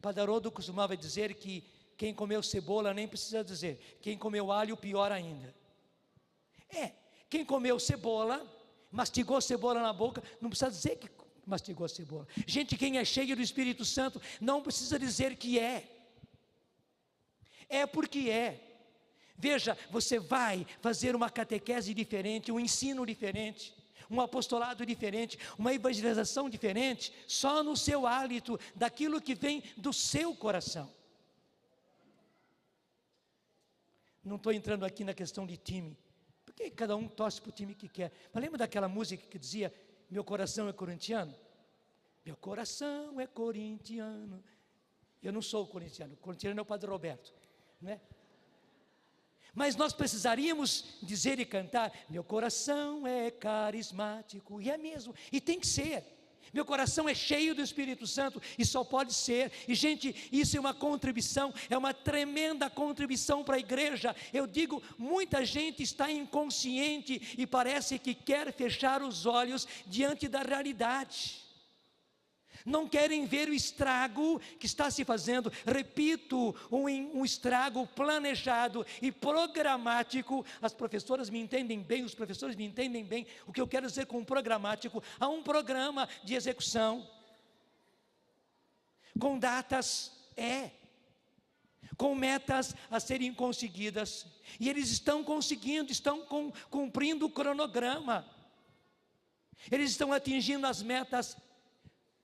Padre Haroldo costumava dizer que quem comeu cebola nem precisa dizer, quem comeu alho pior ainda. Quem comeu cebola, mastigou cebola na boca, não precisa dizer que mastigou cebola. Gente, quem é cheio do Espírito Santo, não precisa dizer que é porque é. Veja, você vai fazer uma catequese diferente, um ensino diferente, um apostolado diferente, uma evangelização diferente, só no seu hálito, daquilo que vem do seu coração. Não estou entrando aqui na questão de time, porque cada um torce para o time que quer. Mas lembra daquela música que dizia, meu coração é corintiano? Meu coração é corintiano. Eu não sou corintiano, o corintiano é o Padre Roberto, não é? Mas nós precisaríamos dizer e cantar, meu coração é carismático, e é mesmo, e tem que ser. Meu coração é cheio do Espírito Santo, e só pode ser. E gente, isso é uma contribuição, é uma tremenda contribuição para a igreja. Eu digo, muita gente está inconsciente e parece que quer fechar os olhos diante da realidade. Não querem ver o estrago que está se fazendo. Repito, um estrago planejado e programático. As professoras me entendem bem, os professores me entendem bem. O que eu quero dizer com programático? Há um programa de execução, com datas, com metas a serem conseguidas. E eles estão conseguindo, estão cumprindo o cronograma. Eles estão atingindo as metas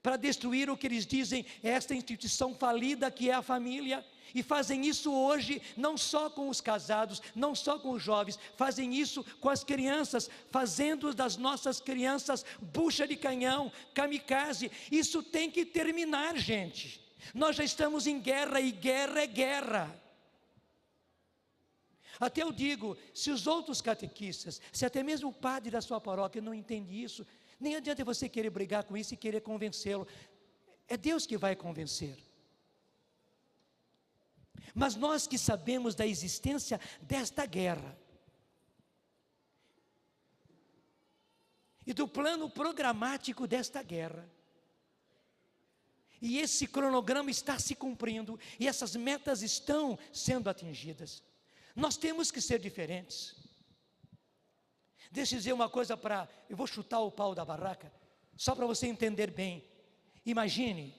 para destruir o que eles dizem, esta instituição falida que é a família, e fazem isso hoje, não só com os casados, não só com os jovens, fazem isso com as crianças, fazendo das nossas crianças bucha de canhão, kamikaze. Isso tem que terminar, gente. Nós já estamos em guerra, e guerra é guerra. Até eu digo, se os outros catequistas, se até mesmo o padre da sua paróquia não entende isso, nem adianta você querer brigar com isso e querer convencê-lo. É Deus que vai convencer. Mas nós que sabemos da existência desta guerra e do plano programático desta guerra, e esse cronograma está se cumprindo, e essas metas estão sendo atingidas, nós temos que ser diferentes. Deixa eu dizer uma coisa eu vou chutar o pau da barraca, só para você entender bem. Imagine,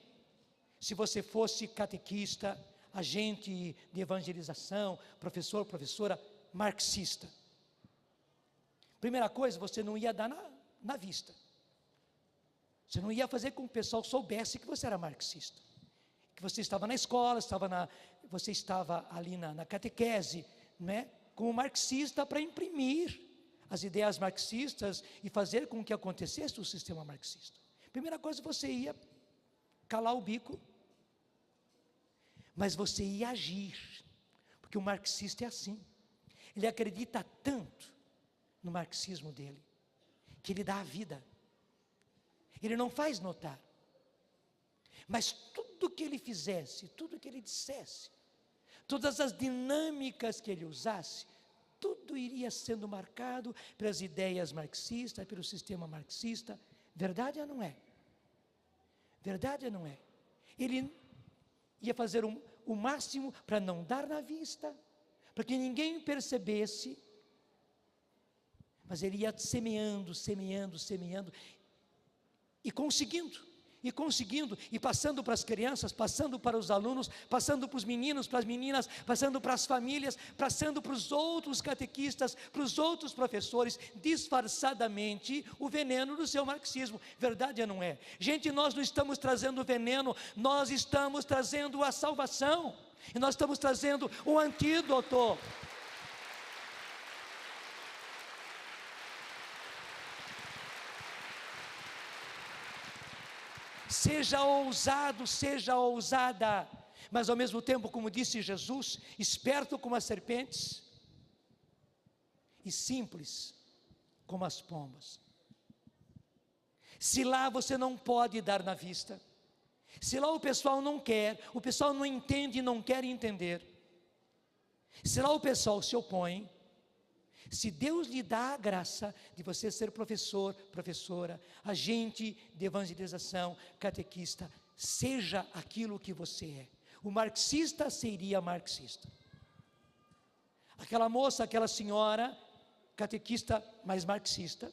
se você fosse catequista, agente de evangelização, professor, professora, marxista. Primeira coisa, você não ia dar na vista. Você não ia fazer com que o pessoal soubesse que você era marxista. Que você estava na escola, você estava ali na catequese, né, como marxista para imprimir as ideias marxistas e fazer com que acontecesse o sistema marxista. Primeira coisa, você ia calar o bico, mas você ia agir, porque o marxista é assim, ele acredita tanto no marxismo dele, que ele dá a vida, ele não faz notar, mas tudo que ele fizesse, tudo que ele dissesse, todas as dinâmicas que ele usasse, tudo iria sendo marcado pelas ideias marxistas, pelo sistema marxista. Verdade ou não é? Verdade ou não é? Ele ia fazer o máximo para não dar na vista, para que ninguém percebesse, mas ele ia semeando, semeando, semeando, e conseguindo, e passando para as crianças, passando para os alunos, passando para os meninos, para as meninas, passando para as famílias, passando para os outros catequistas, para os outros professores, disfarçadamente, o veneno do seu marxismo. Verdade ou não é? Gente, nós não estamos trazendo veneno, nós estamos trazendo a salvação, e nós estamos trazendo o antídoto. Seja ousado, seja ousada, mas ao mesmo tempo, como disse Jesus, esperto como as serpentes e simples como as pombas. Se lá você não pode dar na vista, se lá o pessoal não quer, o pessoal não entende e não quer entender, se lá o pessoal se opõe, se Deus lhe dá a graça de você ser professor, professora, agente de evangelização, catequista, seja aquilo que você é. O marxista seria marxista. Aquela moça, aquela senhora, catequista, mas marxista,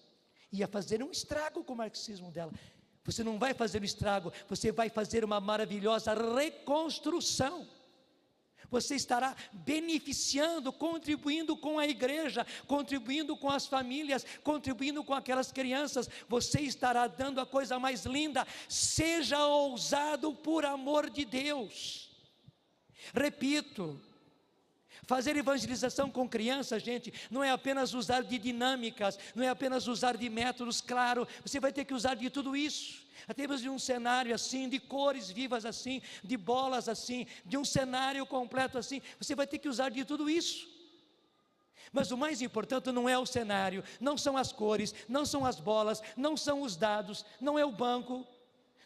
ia fazer um estrago com o marxismo dela. Você não vai fazer um estrago, você vai fazer uma maravilhosa reconstrução. Você estará beneficiando, contribuindo com a igreja, contribuindo com as famílias, contribuindo com aquelas crianças. Você estará dando a coisa mais linda. Seja ousado por amor de Deus. Repito, fazer evangelização com crianças, gente, não é apenas usar de dinâmicas, não é apenas usar de métodos, claro, você vai ter que usar de tudo isso. Até mesmo de um cenário assim, de cores vivas assim, de bolas assim, de um cenário completo assim, você vai ter que usar de tudo isso. Mas o mais importante não é o cenário, não são as cores, não são as bolas, não são os dados, não é o banco,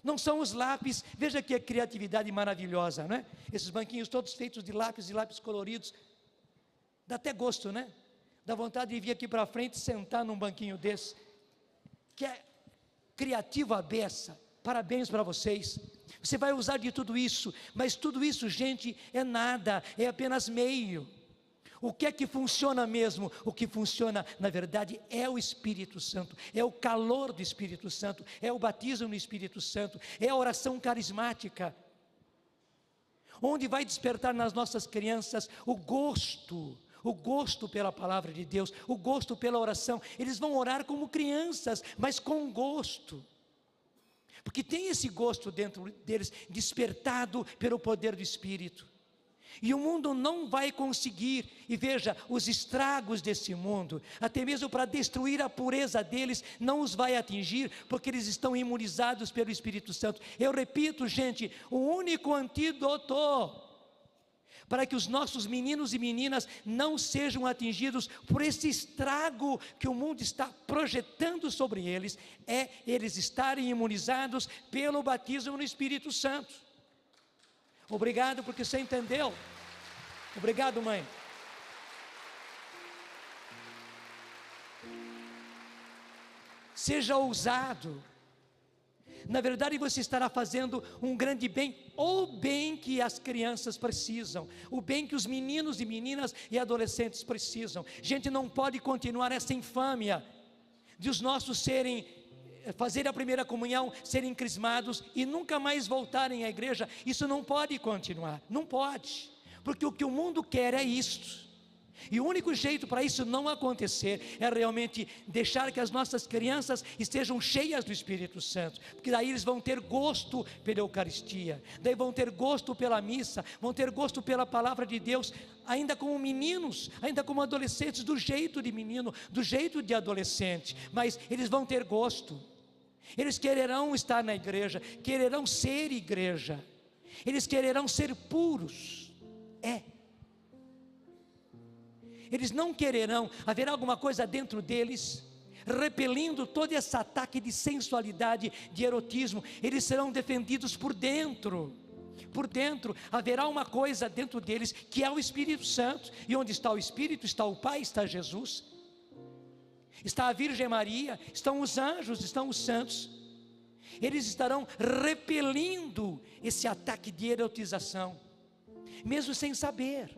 não são os lápis. Veja que criatividade maravilhosa, não é? Esses banquinhos todos feitos de lápis coloridos, dá até gosto, né? Dá vontade de vir aqui para frente e sentar num banquinho desse, que é criativo à beça. Parabéns para vocês. Você vai usar de tudo isso, mas tudo isso, gente, é nada, é apenas meio. O que é que funciona mesmo? O que funciona, na verdade, é o Espírito Santo, é o calor do Espírito Santo, é o batismo no Espírito Santo, é a oração carismática, onde vai despertar nas nossas crianças o gosto pela palavra de Deus, o gosto pela oração. Eles vão orar como crianças, mas com gosto, porque tem esse gosto dentro deles, despertado pelo poder do Espírito. E o mundo não vai conseguir, e veja, os estragos desse mundo, até mesmo para destruir a pureza deles, não os vai atingir, porque eles estão imunizados pelo Espírito Santo. Eu repito, gente, o único antídoto para que os nossos meninos e meninas não sejam atingidos por esse estrago que o mundo está projetando sobre eles, é eles estarem imunizados pelo batismo no Espírito Santo. Obrigado porque você entendeu. Obrigado, mãe. Seja ousado. Na verdade, você estará fazendo um grande bem, o bem que as crianças precisam, o bem que os meninos e meninas e adolescentes precisam. Gente, não pode continuar essa infâmia de os nossos fazer a primeira comunhão, serem crismados e nunca mais voltarem à igreja. Isso não pode continuar, não pode, porque o que o mundo quer é isto. E o único jeito para isso não acontecer é realmente deixar que as nossas crianças estejam cheias do Espírito Santo, porque daí eles vão ter gosto pela Eucaristia, daí vão ter gosto pela missa, vão ter gosto pela palavra de Deus, ainda como meninos, ainda como adolescentes, do jeito de menino, do jeito de adolescente, mas eles vão ter gosto. Eles quererão estar na igreja, quererão ser igreja, eles quererão ser puros. Eles não quererão, haverá alguma coisa dentro deles, repelindo todo esse ataque de sensualidade, de erotismo. Eles serão defendidos por dentro, haverá uma coisa dentro deles, que é o Espírito Santo, e onde está o Espírito, está o Pai, está Jesus, está a Virgem Maria, estão os anjos, estão os santos. Eles estarão repelindo esse ataque de erotização, mesmo sem saber.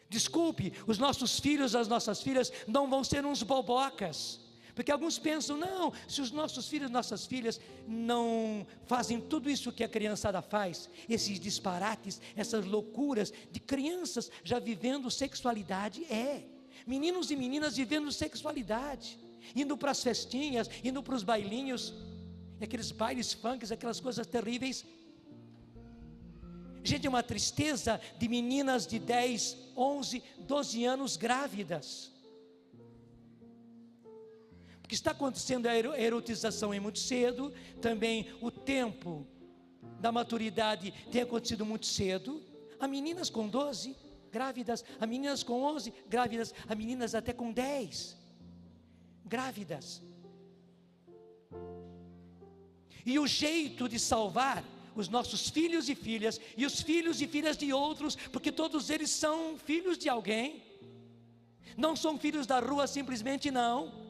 Desculpe, os nossos filhos, as nossas filhas não vão ser uns bobocas, porque alguns pensam, não, se os nossos filhos, nossas filhas não fazem tudo isso que a criançada faz, esses disparates, essas loucuras de crianças já vivendo sexualidade, meninos e meninas vivendo sexualidade, indo para as festinhas, indo para os bailinhos, aqueles bailes funks, aquelas coisas terríveis. Gente, é uma tristeza de meninas de 10, 11, 12 anos grávidas, Porque está acontecendo a erotização muito cedo, também o tempo da maturidade tem acontecido muito cedo. Há meninas com 12 grávidas, há meninas com 11 grávidas, há meninas até com 10 grávidas. E o jeito de salvar os nossos filhos e filhas, e os filhos e filhas de outros, porque todos eles são filhos de alguém, não são filhos da rua simplesmente, não.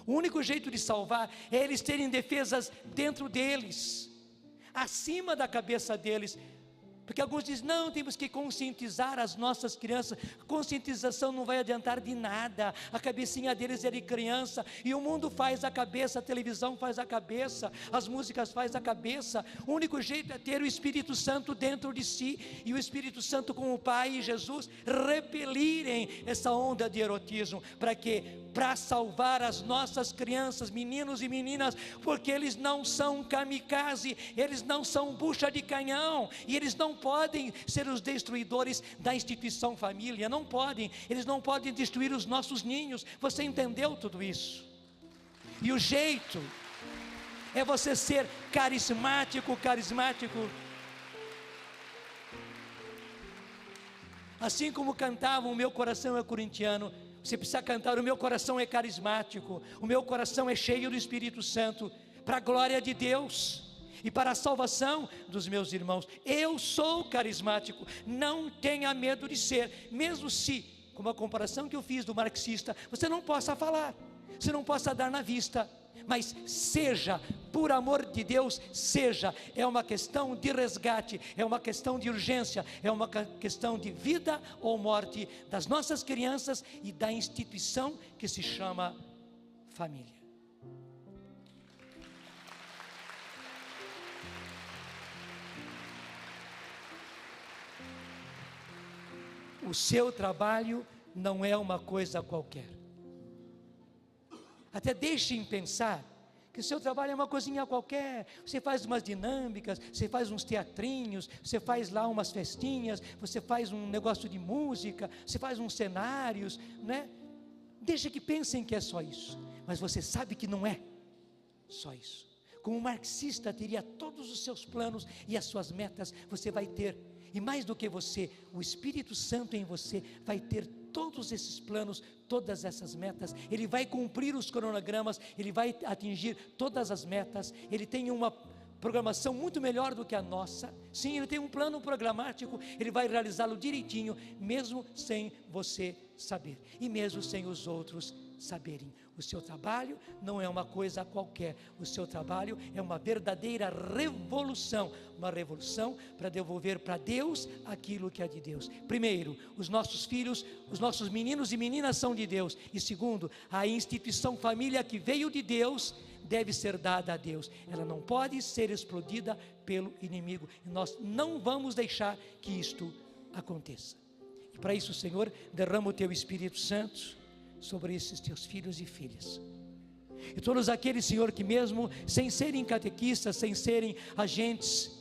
O único jeito de salvar é eles terem defesas dentro deles, acima da cabeça deles. Porque alguns dizem, não, temos que conscientizar as nossas crianças. Conscientização não vai adiantar de nada. A cabecinha deles é de criança, e o mundo faz a cabeça, a televisão faz a cabeça, as músicas faz a cabeça. O único jeito é ter o Espírito Santo dentro de si, e o Espírito Santo com o Pai e Jesus repelirem essa onda de erotismo. Para quê? Para salvar as nossas crianças, meninos e meninas, porque eles não são kamikaze, eles não são bucha de canhão, e eles não podem ser os destruidores da instituição família, não podem, eles não podem destruir os nossos ninhos. Você entendeu tudo isso? E o jeito é você ser carismático. Assim como cantavam, o meu coração é corintiano, você precisa cantar, o meu coração é carismático, o meu coração é cheio do Espírito Santo, para a glória de Deus e para a salvação dos meus irmãos. Eu sou carismático, não tenha medo de ser, mesmo se, como a comparação que eu fiz do marxista, você não possa falar, você não possa dar na vista, mas seja, por amor de Deus, seja. É uma questão de resgate, é uma questão de urgência, é uma questão de vida ou morte das nossas crianças e da instituição que se chama família. O seu trabalho não é uma coisa qualquer. Até deixem pensar que o seu trabalho é uma coisinha qualquer. Você faz umas dinâmicas, você faz uns teatrinhos, você faz lá umas festinhas, você faz um negócio de música, você faz uns cenários, né? Deixa que pensem que é só isso, mas você sabe que não é só isso. Como um marxista teria todos os seus planos e as suas metas, você vai ter, e mais do que você, o Espírito Santo em você vai ter todos esses planos, todas essas metas. Ele vai cumprir os cronogramas, ele vai atingir todas as metas. Ele tem uma programação muito melhor do que a nossa. Sim, ele tem um plano programático, ele vai realizá-lo direitinho, mesmo sem você saber, e mesmo sem os outros saberem. O seu trabalho não é uma coisa qualquer, o seu trabalho é uma verdadeira revolução, uma revolução para devolver para Deus aquilo que é de Deus. Primeiro, os nossos filhos, os nossos meninos e meninas são de Deus, e segundo, a instituição família que veio de Deus deve ser dada a Deus, ela não pode ser explodida pelo inimigo, e nós não vamos deixar que isto aconteça. E para isso, Senhor, derrama o Teu Espírito Santo sobre esses Teus filhos e filhas, e todos aqueles, Senhor, que mesmo sem serem catequistas, sem serem agentes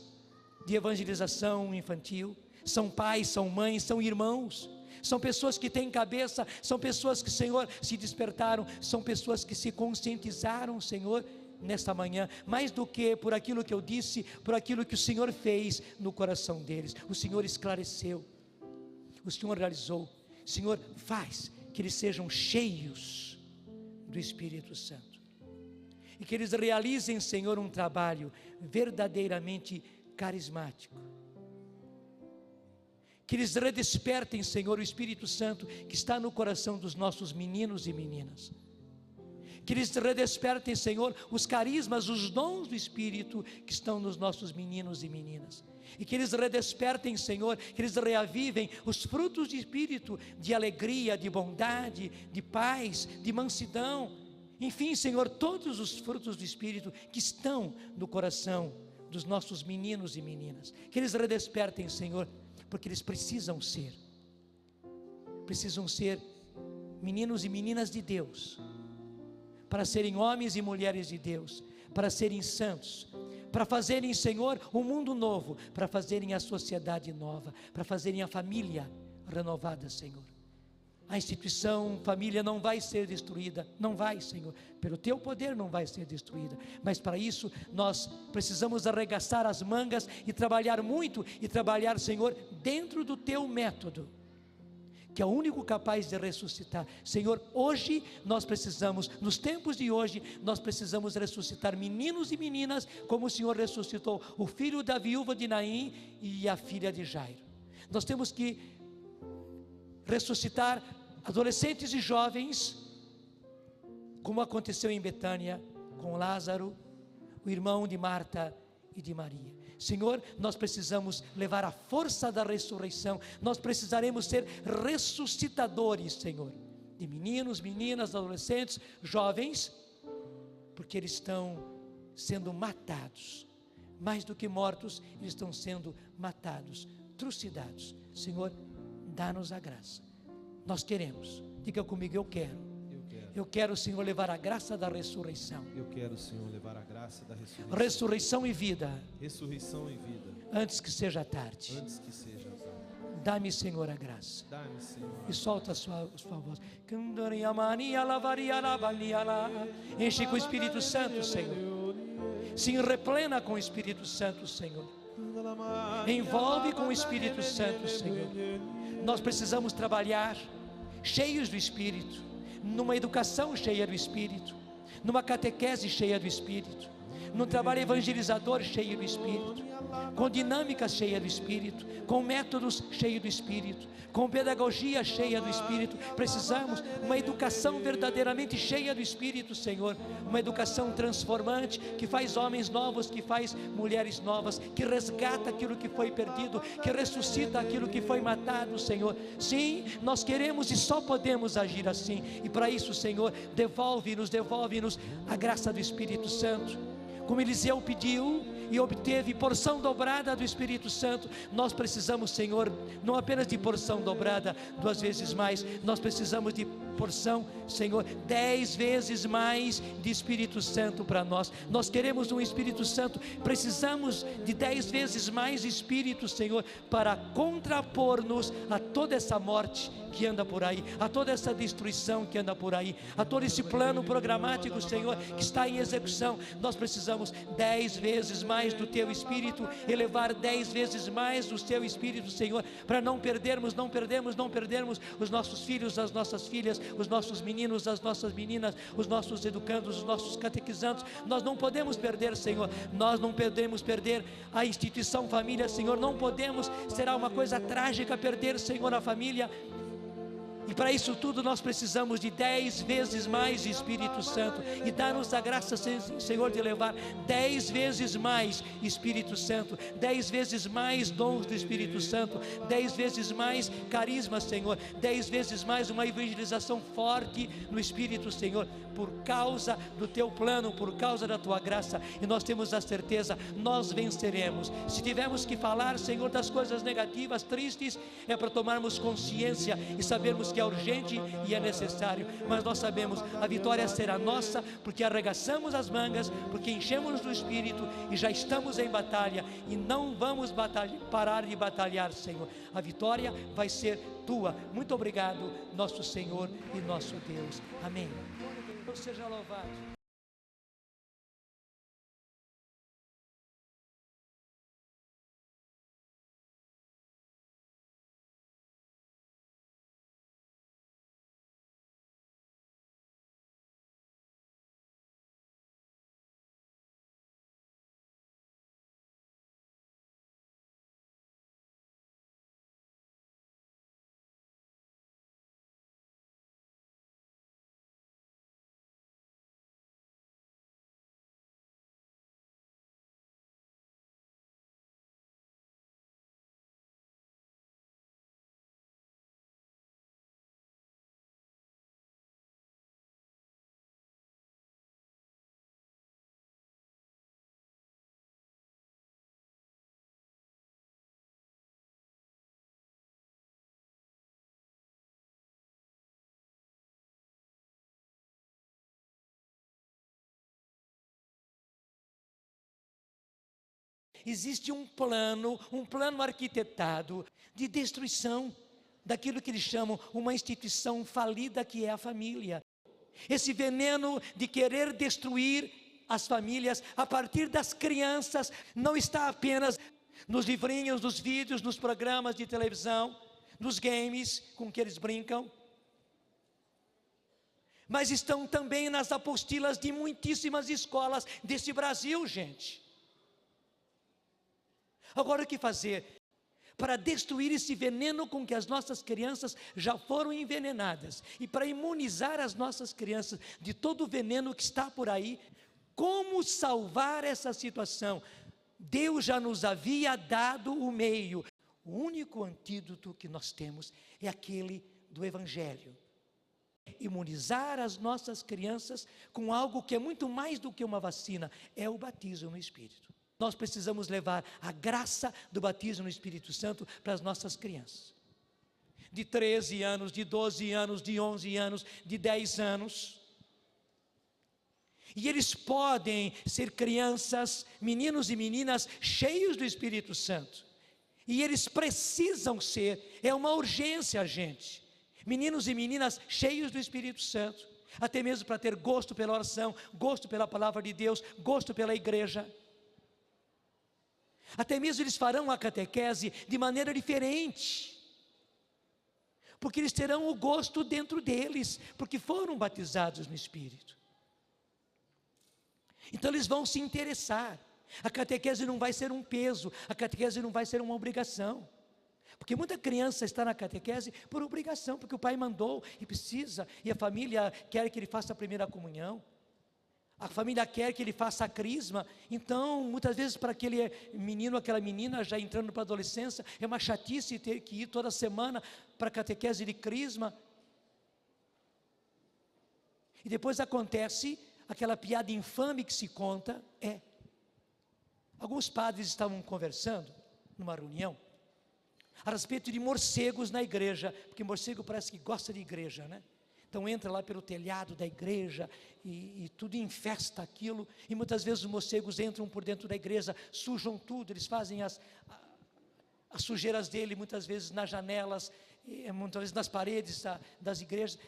de evangelização infantil, são pais, são mães, são irmãos, são pessoas que têm cabeça, são pessoas que, Senhor, se despertaram, são pessoas que se conscientizaram, Senhor, nesta manhã, mais do que por aquilo que eu disse, por aquilo que o Senhor fez no coração deles. O Senhor esclareceu, o Senhor realizou. Senhor, faz que eles sejam cheios do Espírito Santo, e que eles realizem, Senhor, um trabalho verdadeiramente carismático, que eles redespertem, Senhor, o Espírito Santo que está no coração dos nossos meninos e meninas, que eles redespertem, Senhor, os carismas, os dons do Espírito que estão nos nossos meninos e meninas, e que eles redespertem, Senhor, que eles reavivem os frutos de Espírito, de alegria, de bondade, de paz, de mansidão, enfim, Senhor, todos os frutos do Espírito que estão no coração dos nossos meninos e meninas, que eles redespertem, Senhor, porque eles precisam ser meninos e meninas de Deus, para serem homens e mulheres de Deus, para serem santos, para fazerem, Senhor, um mundo novo, para fazerem a sociedade nova, para fazerem a família renovada, Senhor. A instituição família não vai ser destruída, não vai, Senhor, pelo teu poder não vai ser destruída, mas para isso nós precisamos arregaçar as mangas e trabalhar muito, e trabalhar, Senhor, dentro do teu método, que é o único capaz de ressuscitar. Senhor, hoje nós precisamos, nos tempos de hoje, nós precisamos ressuscitar meninos e meninas, como o Senhor ressuscitou o filho da viúva de Naim e a filha de Jairo. Nós temos que ressuscitar adolescentes e jovens, como aconteceu em Betânia com Lázaro, o irmão de Marta e de Maria. Senhor, nós precisamos levar a força da ressurreição, nós precisaremos ser ressuscitadores, Senhor, de meninos, meninas, adolescentes, jovens, porque eles estão sendo matados, mais do que mortos, eles estão sendo matados, trucidados. Senhor, dá-nos a graça, nós queremos, diga comigo, eu quero, Senhor, levar a graça da ressurreição. Eu quero, Senhor, levar a graça da ressurreição. Ressurreição e vida. Ressurreição e vida. Antes que seja tarde. Antes que seja tarde. Dá-me, Senhor, a graça. Dá-me, Senhor. E solta a sua voz. Enche com o Espírito Santo, Senhor. Se replena com o Espírito Santo, Senhor. Envolve com o Espírito Santo, Senhor. Nós precisamos trabalhar cheios do Espírito, numa educação cheia do Espírito, numa catequese cheia do Espírito, num trabalho evangelizador cheio do Espírito, com dinâmicas cheia do Espírito, com métodos cheios do Espírito, com pedagogia cheia do Espírito. Precisamos uma educação verdadeiramente cheia do Espírito, Senhor, uma educação transformante, que faz homens novos, que faz mulheres novas, que resgata aquilo que foi perdido, que ressuscita aquilo que foi matado, Senhor. Sim, nós queremos e só podemos agir assim, e para isso, Senhor, devolve-nos a graça do Espírito Santo, como Eliseu pediu e obteve porção dobrada do Espírito Santo. Nós precisamos, Senhor, não apenas de porção dobrada 2 vezes mais, nós precisamos de porção, Senhor, 10 vezes mais de Espírito Santo para nós. Nós queremos um Espírito Santo, precisamos de 10 vezes mais Espírito, Senhor, para contrapor-nos a toda essa morte que anda por aí, a toda essa destruição que anda por aí, a todo esse plano programático, Senhor, que está em execução. Nós precisamos 10 vezes mais do Teu Espírito, elevar 10 vezes mais do Teu Espírito, Senhor, para não perdermos os nossos filhos, as nossas filhas, os nossos meninos, as nossas meninas, os nossos educandos, os nossos catequizandos. Nós não podemos perder, Senhor, nós não podemos perder a instituição família, Senhor, não podemos, será uma coisa trágica perder, Senhor, a família. E para isso tudo nós precisamos de 10 vezes mais Espírito Santo, e dá-nos a graça, Senhor, de levar 10 vezes mais Espírito Santo, 10 vezes mais dons do Espírito Santo, 10 vezes mais carisma, Senhor, 10 vezes mais uma evangelização forte no Espírito, Senhor, por causa do Teu plano, por causa da Tua graça. E nós temos a certeza, nós venceremos. Se tivermos que falar, Senhor, das coisas negativas, tristes, é para tomarmos consciência e sabermos que é urgente e é necessário, mas nós sabemos, a vitória será nossa, porque arregaçamos as mangas, porque enchemos do Espírito e já estamos em batalha, e não vamos parar de batalhar, Senhor. A vitória vai ser Tua. Muito obrigado, nosso Senhor e nosso Deus. Amém. Deus seja louvado. Existe um plano arquitetado de destruição daquilo que eles chamam uma instituição falida, que é a família. Esse veneno de querer destruir as famílias a partir das crianças não está apenas nos livrinhos, nos vídeos, nos programas de televisão, nos games com que eles brincam, mas estão também nas apostilas de muitíssimas escolas desse Brasil, gente. Agora, o que fazer para destruir esse veneno com que as nossas crianças já foram envenenadas, e para imunizar as nossas crianças de todo o veneno que está por aí? Como salvar essa situação? Deus já nos havia dado o meio. O único antídoto que nós temos é aquele do Evangelho. Imunizar as nossas crianças com algo que é muito mais do que uma vacina, é o batismo no Espírito. Nós precisamos levar a graça do batismo no Espírito Santo para as nossas crianças. De 13 anos, de 12 anos, de 11 anos, de 10 anos. E eles podem ser crianças, meninos e meninas cheios do Espírito Santo. E eles precisam ser, é uma urgência, gente. Meninos e meninas cheios do Espírito Santo. Até mesmo para ter gosto pela oração, gosto pela palavra de Deus, gosto pela igreja. Até mesmo eles farão a catequese de maneira diferente, porque eles terão o gosto dentro deles, porque foram batizados no Espírito. Então eles vão se interessar. A catequese não vai ser um peso, a catequese não vai ser uma obrigação, porque muita criança está na catequese por obrigação, porque o pai mandou e precisa, e a família quer que ele faça a primeira comunhão. A família quer que ele faça a crisma. Então, muitas vezes, para aquele menino, aquela menina já entrando para a adolescência, é uma chatice ter que ir toda semana para a catequese de crisma. E depois acontece aquela piada infame que se conta, alguns padres estavam conversando numa reunião a respeito de morcegos na igreja, porque morcego parece que gosta de igreja, né? Então entra lá pelo telhado da igreja e tudo infesta aquilo, e muitas vezes os morcegos entram por dentro da igreja, sujam tudo, eles fazem as sujeiras dele muitas vezes nas janelas, muitas vezes nas paredes das igrejas,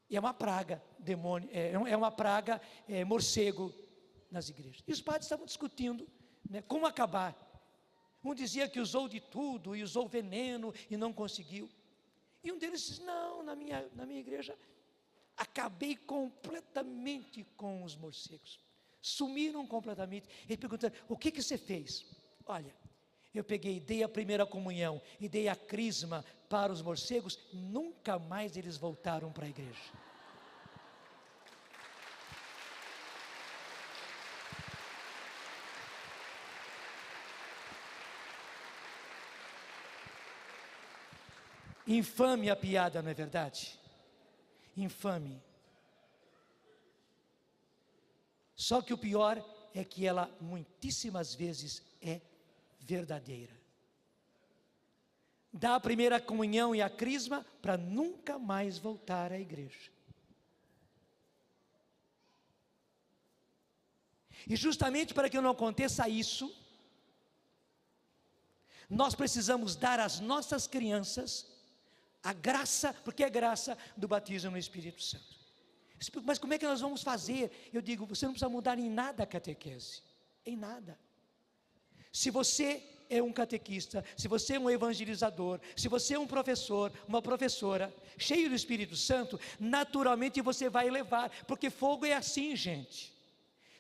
e é uma praga, demônio, é uma praga, morcego nas igrejas. E os padres estavam discutindo, né, como acabar. Um dizia que usou de tudo, e usou veneno, e não conseguiu. E um deles disse: não, na minha igreja, acabei completamente com os morcegos, sumiram completamente. Ele perguntou: o que você fez? Olha, eu dei a primeira comunhão e dei a crisma para os morcegos, nunca mais eles voltaram para a igreja. Infame a piada, não é verdade? Infame. Só que o pior é que ela muitíssimas vezes é verdadeira. Dá a primeira comunhão e a crisma para nunca mais voltar à igreja. E justamente para que não aconteça isso, nós precisamos dar às nossas crianças a graça, porque é graça do batismo no Espírito Santo. Mas como é que nós vamos fazer? Eu digo: você não precisa mudar em nada a catequese, em nada. Se você é um catequista, se você é um evangelizador, se você é um professor, uma professora, cheio do Espírito Santo, naturalmente você vai levar, porque fogo é assim, gente.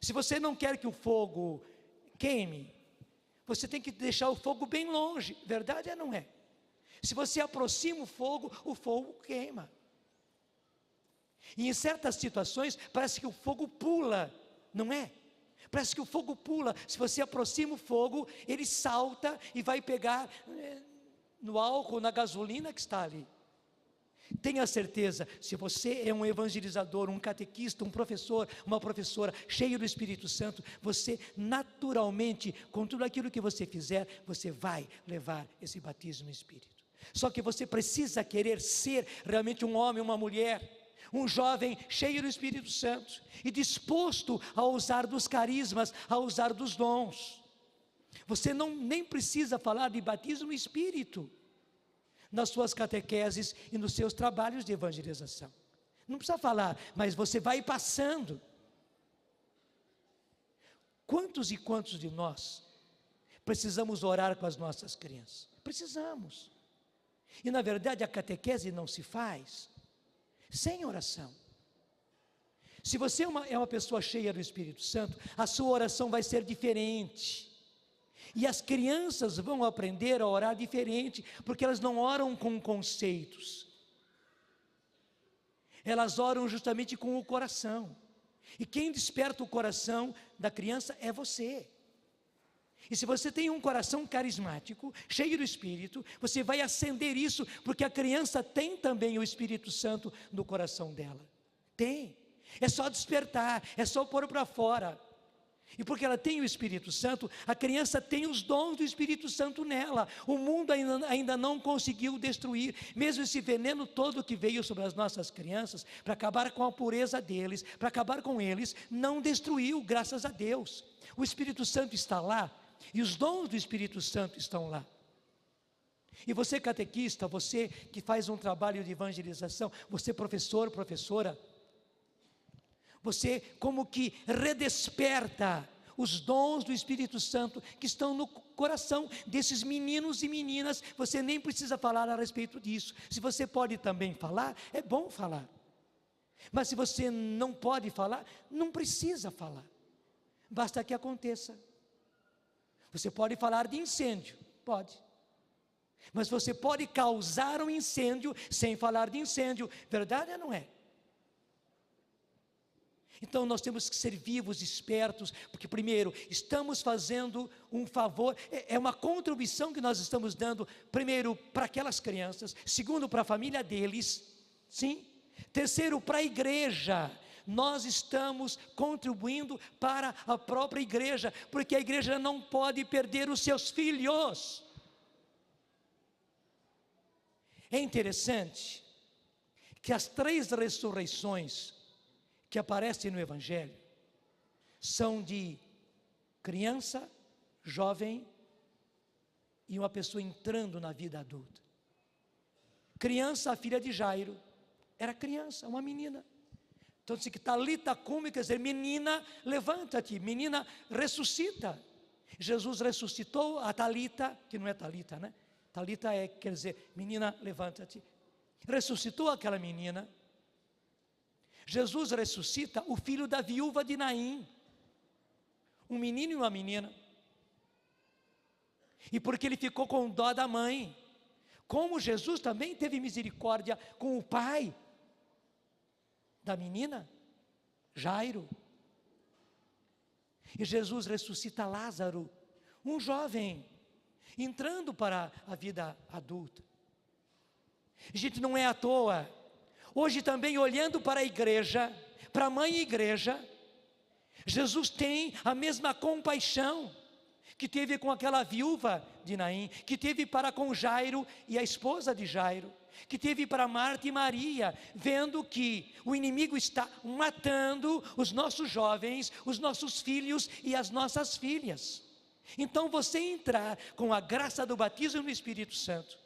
Se você não quer que o fogo queime, você tem que deixar o fogo bem longe, verdade ou não é? Se você aproxima o fogo queima. E em certas situações, parece que o fogo pula, não é? Parece que o fogo pula. Se você aproxima o fogo, ele salta e vai pegar no álcool, na gasolina que está ali. Tenha certeza, se você é um evangelizador, um catequista, um professor, uma professora, cheio do Espírito Santo, você naturalmente, com tudo aquilo que você fizer, você vai levar esse batismo no Espírito. Só que você precisa querer ser realmente um homem, uma mulher, um jovem cheio do Espírito Santo e disposto a usar dos carismas, a usar dos dons. Você nem precisa falar de batismo no Espírito. nas suas catequeses e nos seus trabalhos de evangelização. Não precisa falar, mas você vai passando. Quantos e quantos de nós precisamos orar com as nossas crianças? Precisamos. E na verdade a catequese não se faz sem oração. Se você é uma pessoa cheia do Espírito Santo, a sua oração vai ser diferente. E as crianças vão aprender a orar diferente, porque elas não oram com conceitos. Elas oram justamente com o coração. E quem desperta o coração da criança é você. E se você tem um coração carismático, cheio do Espírito, você vai acender isso, porque a criança tem também o Espírito Santo no coração dela. Tem. É só despertar, é só pôr para fora. E porque ela tem o Espírito Santo, a criança tem os dons do Espírito Santo nela. O mundo ainda não conseguiu destruir, mesmo esse veneno todo que veio sobre as nossas crianças, para acabar com a pureza deles, para acabar com eles, não destruiu, graças a Deus. O Espírito Santo está lá, e os dons do Espírito Santo estão lá. E você catequista, você que faz um trabalho de evangelização, você professor, professora, você como que redesperta os dons do Espírito Santo que estão no coração desses meninos e meninas. Você nem precisa falar a respeito disso. Se você pode também falar, é bom falar. Mas se você não pode falar, não precisa falar. Basta que aconteça. Você pode falar de incêndio, pode. Mas você pode causar um incêndio sem falar de incêndio. Verdade ou não é? Então nós temos que ser vivos, espertos, porque primeiro, estamos fazendo um favor, é uma contribuição que nós estamos dando, primeiro, para aquelas crianças, segundo, para a família deles, sim, terceiro, para a igreja, nós estamos contribuindo para a própria igreja, porque a igreja não pode perder os seus filhos. É interessante que as 3 ressurreições que aparecem no Evangelho são de criança, jovem e uma pessoa entrando na vida adulta. Criança, a filha de Jairo, era criança, uma menina. Então diz que talita cumi, quer dizer, menina, levanta-te, menina, ressuscita. Jesus ressuscitou a Talita, que não é Talita, né? Talita quer dizer, menina, levanta-te. Ressuscitou aquela menina. Jesus ressuscita o filho da viúva de Naim, um menino e uma menina. E porque ele ficou com dó da mãe, como Jesus também teve misericórdia com o pai da menina, Jairo. E Jesus ressuscita Lázaro, um jovem, entrando para a vida adulta. Gente, não é à toa. Hoje também olhando para a igreja, para a mãe igreja, Jesus tem a mesma compaixão que teve com aquela viúva de Naim, que teve para com Jairo e a esposa de Jairo, que teve para Marta e Maria, vendo que o inimigo está matando os nossos jovens, os nossos filhos e as nossas filhas. Então você entrar com a graça do batismo no Espírito Santo,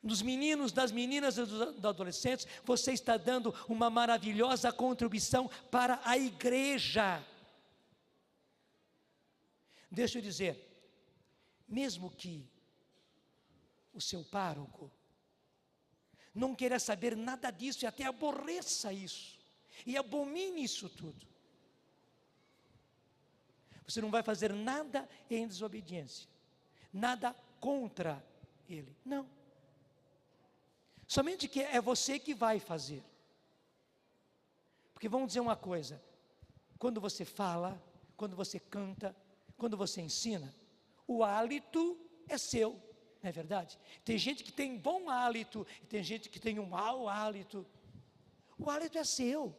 dos meninos, das meninas e dos adolescentes, você está dando uma maravilhosa contribuição para a igreja. Deixa eu dizer, mesmo que o seu pároco não queira saber nada disso e até aborreça isso, e abomine isso tudo, você não vai fazer nada em desobediência, nada contra ele, não. Somente que é você que vai fazer. Porque vamos dizer uma coisa, quando você fala, quando você canta, quando você ensina, o hálito é seu, não é verdade? Tem gente que tem bom hálito, e tem gente que tem um mau hálito. O hálito é seu.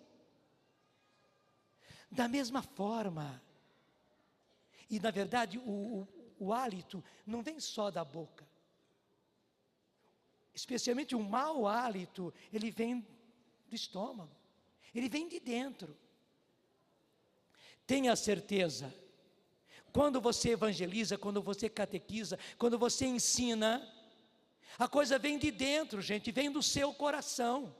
Da mesma forma, e na verdade o hálito não vem só da boca. Especialmente o mau hálito, ele vem do estômago, ele vem de dentro. Tenha certeza, Quando você evangeliza, quando você catequiza, quando você ensina, a coisa vem de dentro, gente, vem do seu coração.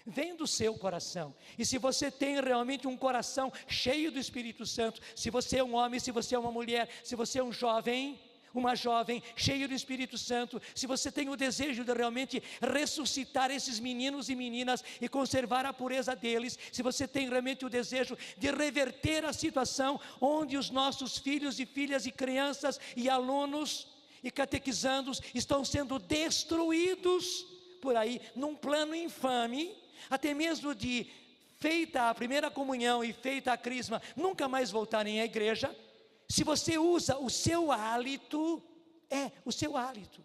Vem do seu coração. E se você tem realmente um coração cheio do Espírito Santo, se você é um homem, se você é uma mulher, se você é um jovem, uma jovem cheia do Espírito Santo, se você tem o desejo de realmente ressuscitar esses meninos e meninas e conservar a pureza deles, se você tem realmente o desejo de reverter a situação onde os nossos filhos e filhas e crianças e alunos e catequizandos estão sendo destruídos por aí, num plano infame, até mesmo de, feita a primeira comunhão e feita a crisma, nunca mais voltarem à igreja. Se você usa o seu hálito, o seu hálito.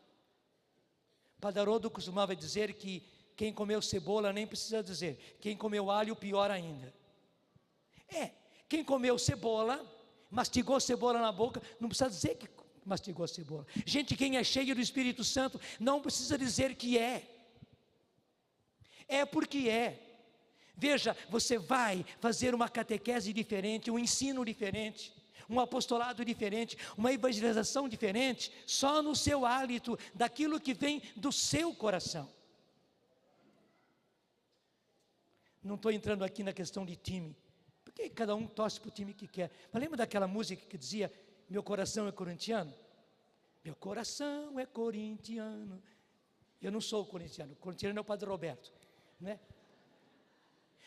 Padre Haroldo costumava dizer que quem comeu cebola nem precisa dizer, quem comeu alho, pior ainda. Quem comeu cebola, mastigou cebola na boca, não precisa dizer que mastigou cebola. Gente, quem é cheio do Espírito Santo, não precisa dizer que é porque é. Veja, você vai fazer uma catequese diferente, um ensino diferente, um apostolado diferente, uma evangelização diferente, só no seu hálito, daquilo que vem do seu coração. Não estou entrando aqui na questão de time, porque cada um torce para o time que quer. Mas lembra daquela música que dizia, meu coração é corintiano? Meu coração é corintiano. Eu não sou corintiano, o corintiano é o Padre Roberto, não é?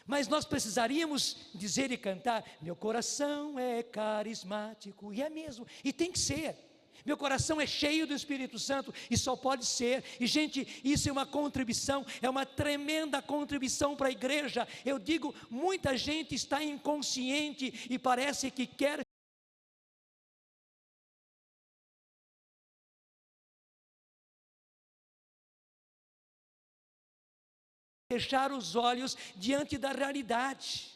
Mas nós precisaríamos dizer e cantar, meu coração é carismático, e é mesmo, e tem que ser. Meu coração é cheio do Espírito Santo, e só pode ser. E gente, isso é uma contribuição, é uma tremenda contribuição para a igreja. Eu digo, muita gente está inconsciente e parece que quer fechar os olhos diante da realidade.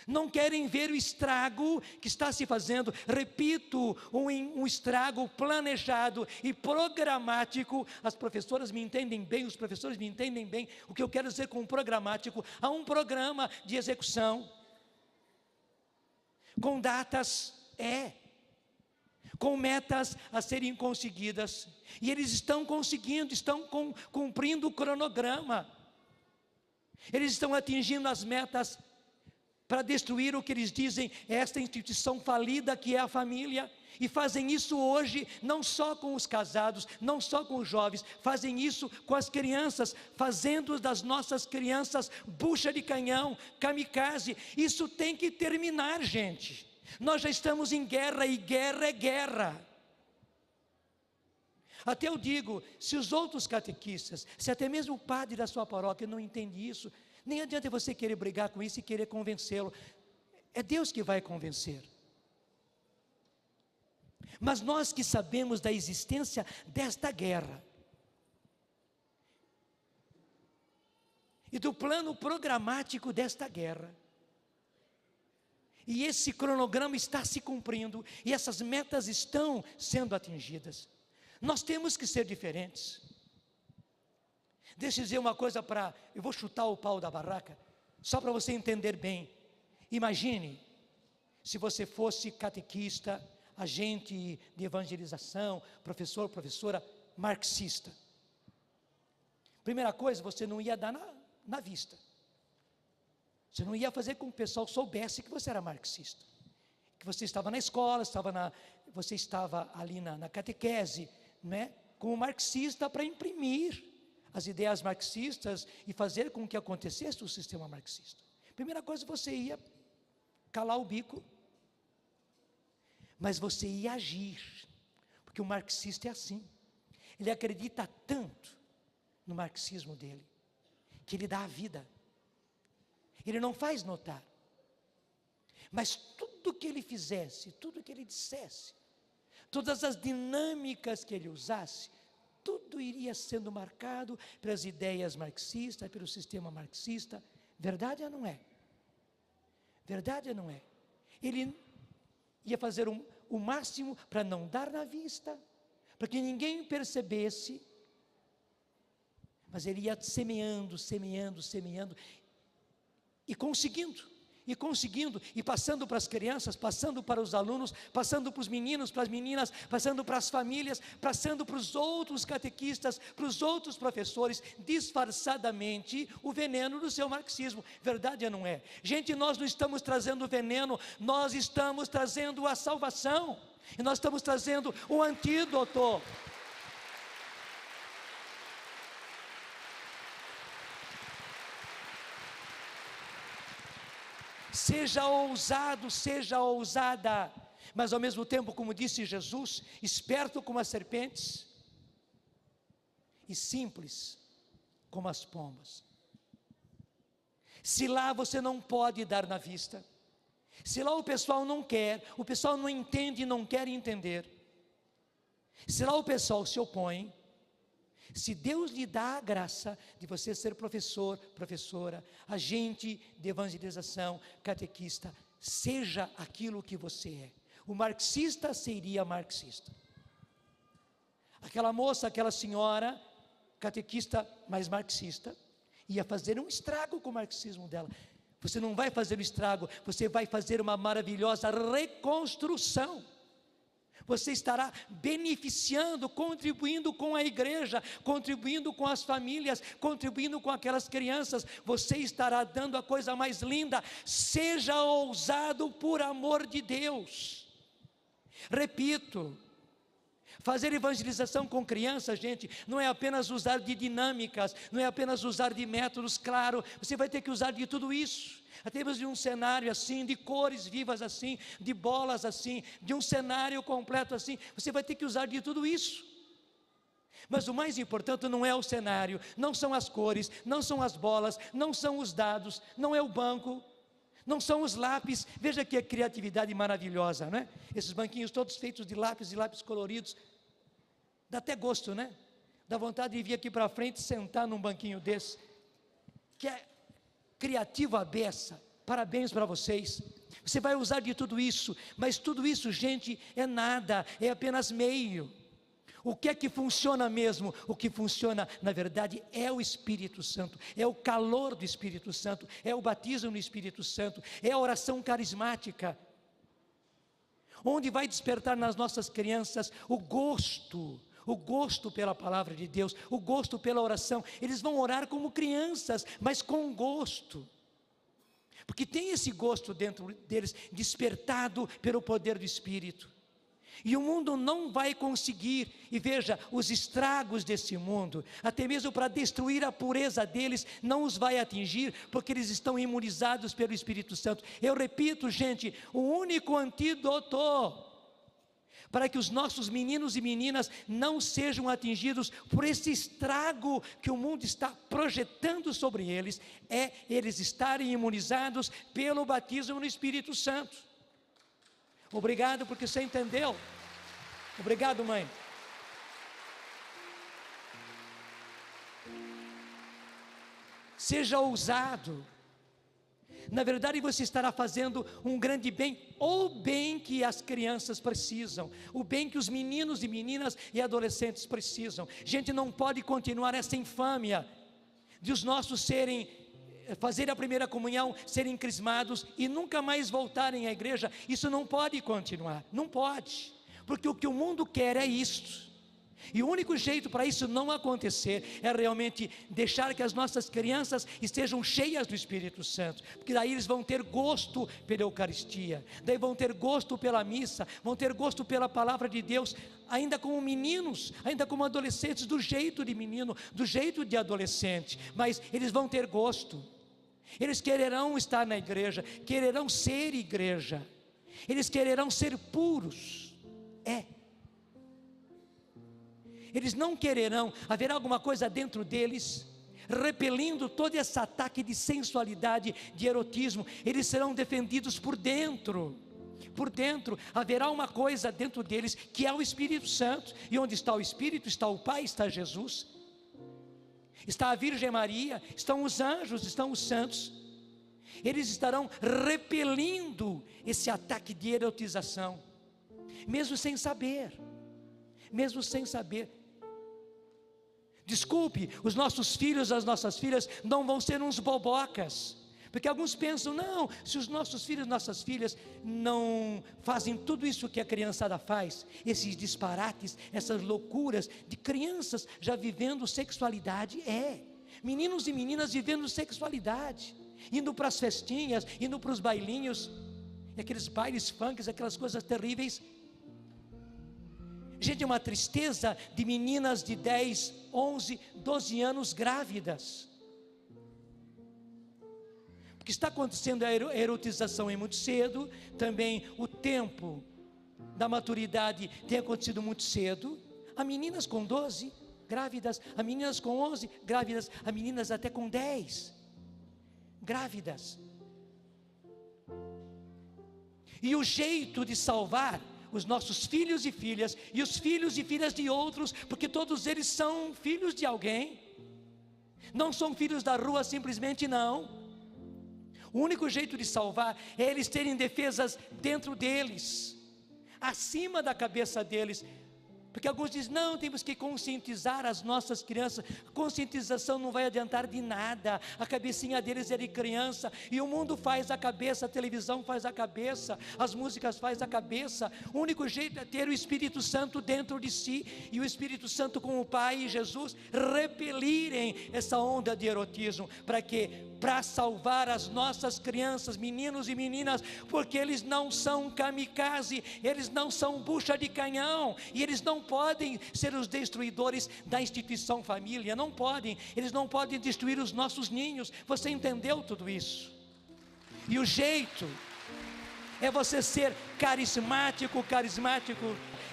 Não querem ver o estrago que está se fazendo. Repito, um estrago planejado e programático. As professoras me entendem bem, os professores me entendem bem. O que eu quero dizer com programático? Há um programa de execução, com datas, com metas a serem conseguidas. E eles estão conseguindo, estão cumprindo o cronograma. Eles estão atingindo as metas para destruir o que eles dizem é esta instituição falida que é a família. E fazem isso hoje, não só com os casados, não só com os jovens, fazem isso com as crianças, fazendo das nossas crianças bucha de canhão, kamikaze. Isso tem que terminar, gente. Nós já estamos em guerra, e guerra é guerra. Até eu digo, se os outros catequistas, se até mesmo o padre da sua paróquia não entende isso, nem adianta você querer brigar com isso e querer convencê-lo. É Deus que vai convencer. Mas nós que sabemos da existência desta guerra e do plano programático desta guerra, e esse cronograma está se cumprindo, e essas metas estão sendo atingidas, nós temos que ser diferentes. Deixa eu dizer uma coisa eu vou chutar o pau da barraca, só para você entender bem. Imagine, se você fosse catequista, agente de evangelização, professor, professora, marxista. Primeira coisa, você não ia dar na vista. Você não ia fazer com que o pessoal soubesse que você era marxista. Que você estava na escola, você estava ali na catequese, né, como marxista para imprimir as ideias marxistas e fazer com que acontecesse o sistema marxista. Primeira coisa, você ia calar o bico, mas você ia agir, porque o marxista é assim, ele acredita tanto no marxismo dele, que ele dá a vida, ele não faz notar, mas tudo que ele fizesse, tudo que ele dissesse, todas as dinâmicas que ele usasse, tudo iria sendo marcado pelas ideias marxistas, pelo sistema marxista. Verdade ou não é? Verdade ou não é? Ele ia fazer o máximo para não dar na vista, para que ninguém percebesse, mas ele ia semeando, semeando, semeando, e conseguindo. e conseguindo, e passando para as crianças, passando para os alunos, passando para os meninos, para as meninas, passando para as famílias, passando para os outros catequistas, para os outros professores, disfarçadamente, o veneno do seu marxismo. Verdade ou não é? Gente, nós não estamos trazendo veneno, nós estamos trazendo a salvação, e nós estamos trazendo o antídoto. Seja ousado, seja ousada, mas ao mesmo tempo, como disse Jesus, esperto como as serpentes e simples como as pombas. Se lá você não pode dar na vista, se lá o pessoal não quer, o pessoal não entende e não quer entender, se lá o pessoal se opõe, se Deus lhe dá a graça de você ser professor, professora, agente de evangelização, catequista, seja aquilo que você é. O marxista seria marxista. Aquela moça, aquela senhora, catequista, mas marxista, ia fazer um estrago com o marxismo dela. Você não vai fazer um estrago, você vai fazer uma maravilhosa reconstrução. Você estará beneficiando, contribuindo com a igreja, contribuindo com as famílias, contribuindo com aquelas crianças. Você estará dando a coisa mais linda. Seja ousado por amor de Deus. Repito, fazer evangelização com crianças, gente, não é apenas usar de dinâmicas, não é apenas usar de métodos, claro, você vai ter que usar de tudo isso. Até mesmo de um cenário assim, de cores vivas assim, de bolas assim, de um cenário completo assim, você vai ter que usar de tudo isso. Mas o mais importante não é o cenário, não são as cores, não são as bolas, não são os dados, não é o banco, não são os lápis. Veja que criatividade maravilhosa, não é? Esses banquinhos todos feitos de lápis coloridos, dá até gosto, né? Dá vontade de vir aqui para frente e sentar num banquinho desse, que é criativo à beça. Parabéns para vocês. Você vai usar de tudo isso, mas tudo isso, gente, é nada, é apenas meio. O que é que funciona mesmo? O que funciona, na verdade, é o Espírito Santo, é o calor do Espírito Santo, é o batismo no Espírito Santo, é a oração carismática, onde vai despertar nas nossas crianças o gosto pela palavra de Deus, o gosto pela oração. Eles vão orar como crianças, mas com gosto, porque tem esse gosto dentro deles, despertado pelo poder do Espírito. E o mundo não vai conseguir, e veja, os estragos desse mundo, até mesmo para destruir a pureza deles, não os vai atingir, porque eles estão imunizados pelo Espírito Santo. Eu repito, gente, o único antídoto para que os nossos meninos e meninas não sejam atingidos por esse estrago que o mundo está projetando sobre eles, é eles estarem imunizados pelo batismo no Espírito Santo. Obrigado porque você entendeu. Obrigado, mãe. Seja ousado. Na verdade, você estará fazendo um grande bem, o bem que as crianças precisam, o bem que os meninos e meninas e adolescentes precisam. Gente, não pode continuar essa infâmia de os nossos fazer a primeira comunhão, serem crismados e nunca mais voltarem à igreja. Isso não pode continuar, não pode, porque o que o mundo quer é isto. E o único jeito para isso não acontecer é realmente deixar que as nossas crianças estejam cheias do Espírito Santo, porque daí eles vão ter gosto pela Eucaristia, daí vão ter gosto pela missa, vão ter gosto pela palavra de Deus, ainda como meninos, ainda como adolescentes, do jeito de menino, do jeito de adolescente, mas eles vão ter gosto, eles quererão estar na igreja, quererão ser igreja, eles quererão ser puros, eles não quererão, haverá alguma coisa dentro deles, repelindo todo esse ataque de sensualidade, de erotismo. Eles serão defendidos por dentro, haverá uma coisa dentro deles, que é o Espírito Santo, e onde está o Espírito, está o Pai, está Jesus, está a Virgem Maria, estão os anjos, estão os santos. Eles estarão repelindo esse ataque de erotização, mesmo sem saber. Desculpe, os nossos filhos, as nossas filhas não vão ser uns bobocas, Porque alguns pensam, não, se os nossos filhos, nossas filhas não fazem tudo isso que a criançada faz, esses disparates, essas loucuras de crianças já vivendo sexualidade, meninos e meninas vivendo sexualidade, indo para as festinhas, indo para os bailinhos, aqueles bailes funks, aquelas coisas terríveis. Gente, é uma tristeza de meninas de 10, 11, 12 anos grávidas. Porque está acontecendo a erotização muito cedo, também o tempo da maturidade tem acontecido muito cedo. Há meninas com 12 grávidas, há meninas com 11 grávidas, há meninas até com 10 grávidas. E o jeito de salvar os nossos filhos e filhas, e os filhos e filhas de outros, porque todos eles são filhos de alguém, não são filhos da rua simplesmente, não. O único jeito de salvar é eles terem defesas dentro deles, acima da cabeça deles. Porque alguns dizem, não, temos que conscientizar as nossas crianças. Conscientização não vai adiantar de nada. A cabecinha deles é de criança, e o mundo faz a cabeça, a televisão faz a cabeça, as músicas faz a cabeça. O único jeito é ter o Espírito Santo dentro de si, e o Espírito Santo com o Pai e Jesus repelirem essa onda de erotismo. Para quê? Para salvar as nossas crianças, meninos e meninas, porque eles não são kamikaze, eles não são bucha de canhão, e eles não podem ser os destruidores da instituição família, não podem, eles não podem destruir os nossos ninhos. Você entendeu tudo isso? E o jeito é você ser carismático.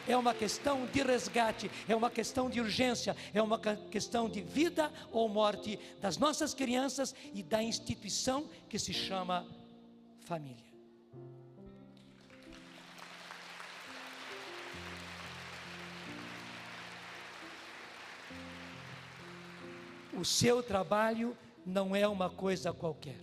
É uma questão de resgate, é uma questão de urgência, é uma questão de vida ou morte das nossas crianças e da instituição que se chama família. O seu trabalho não é uma coisa qualquer.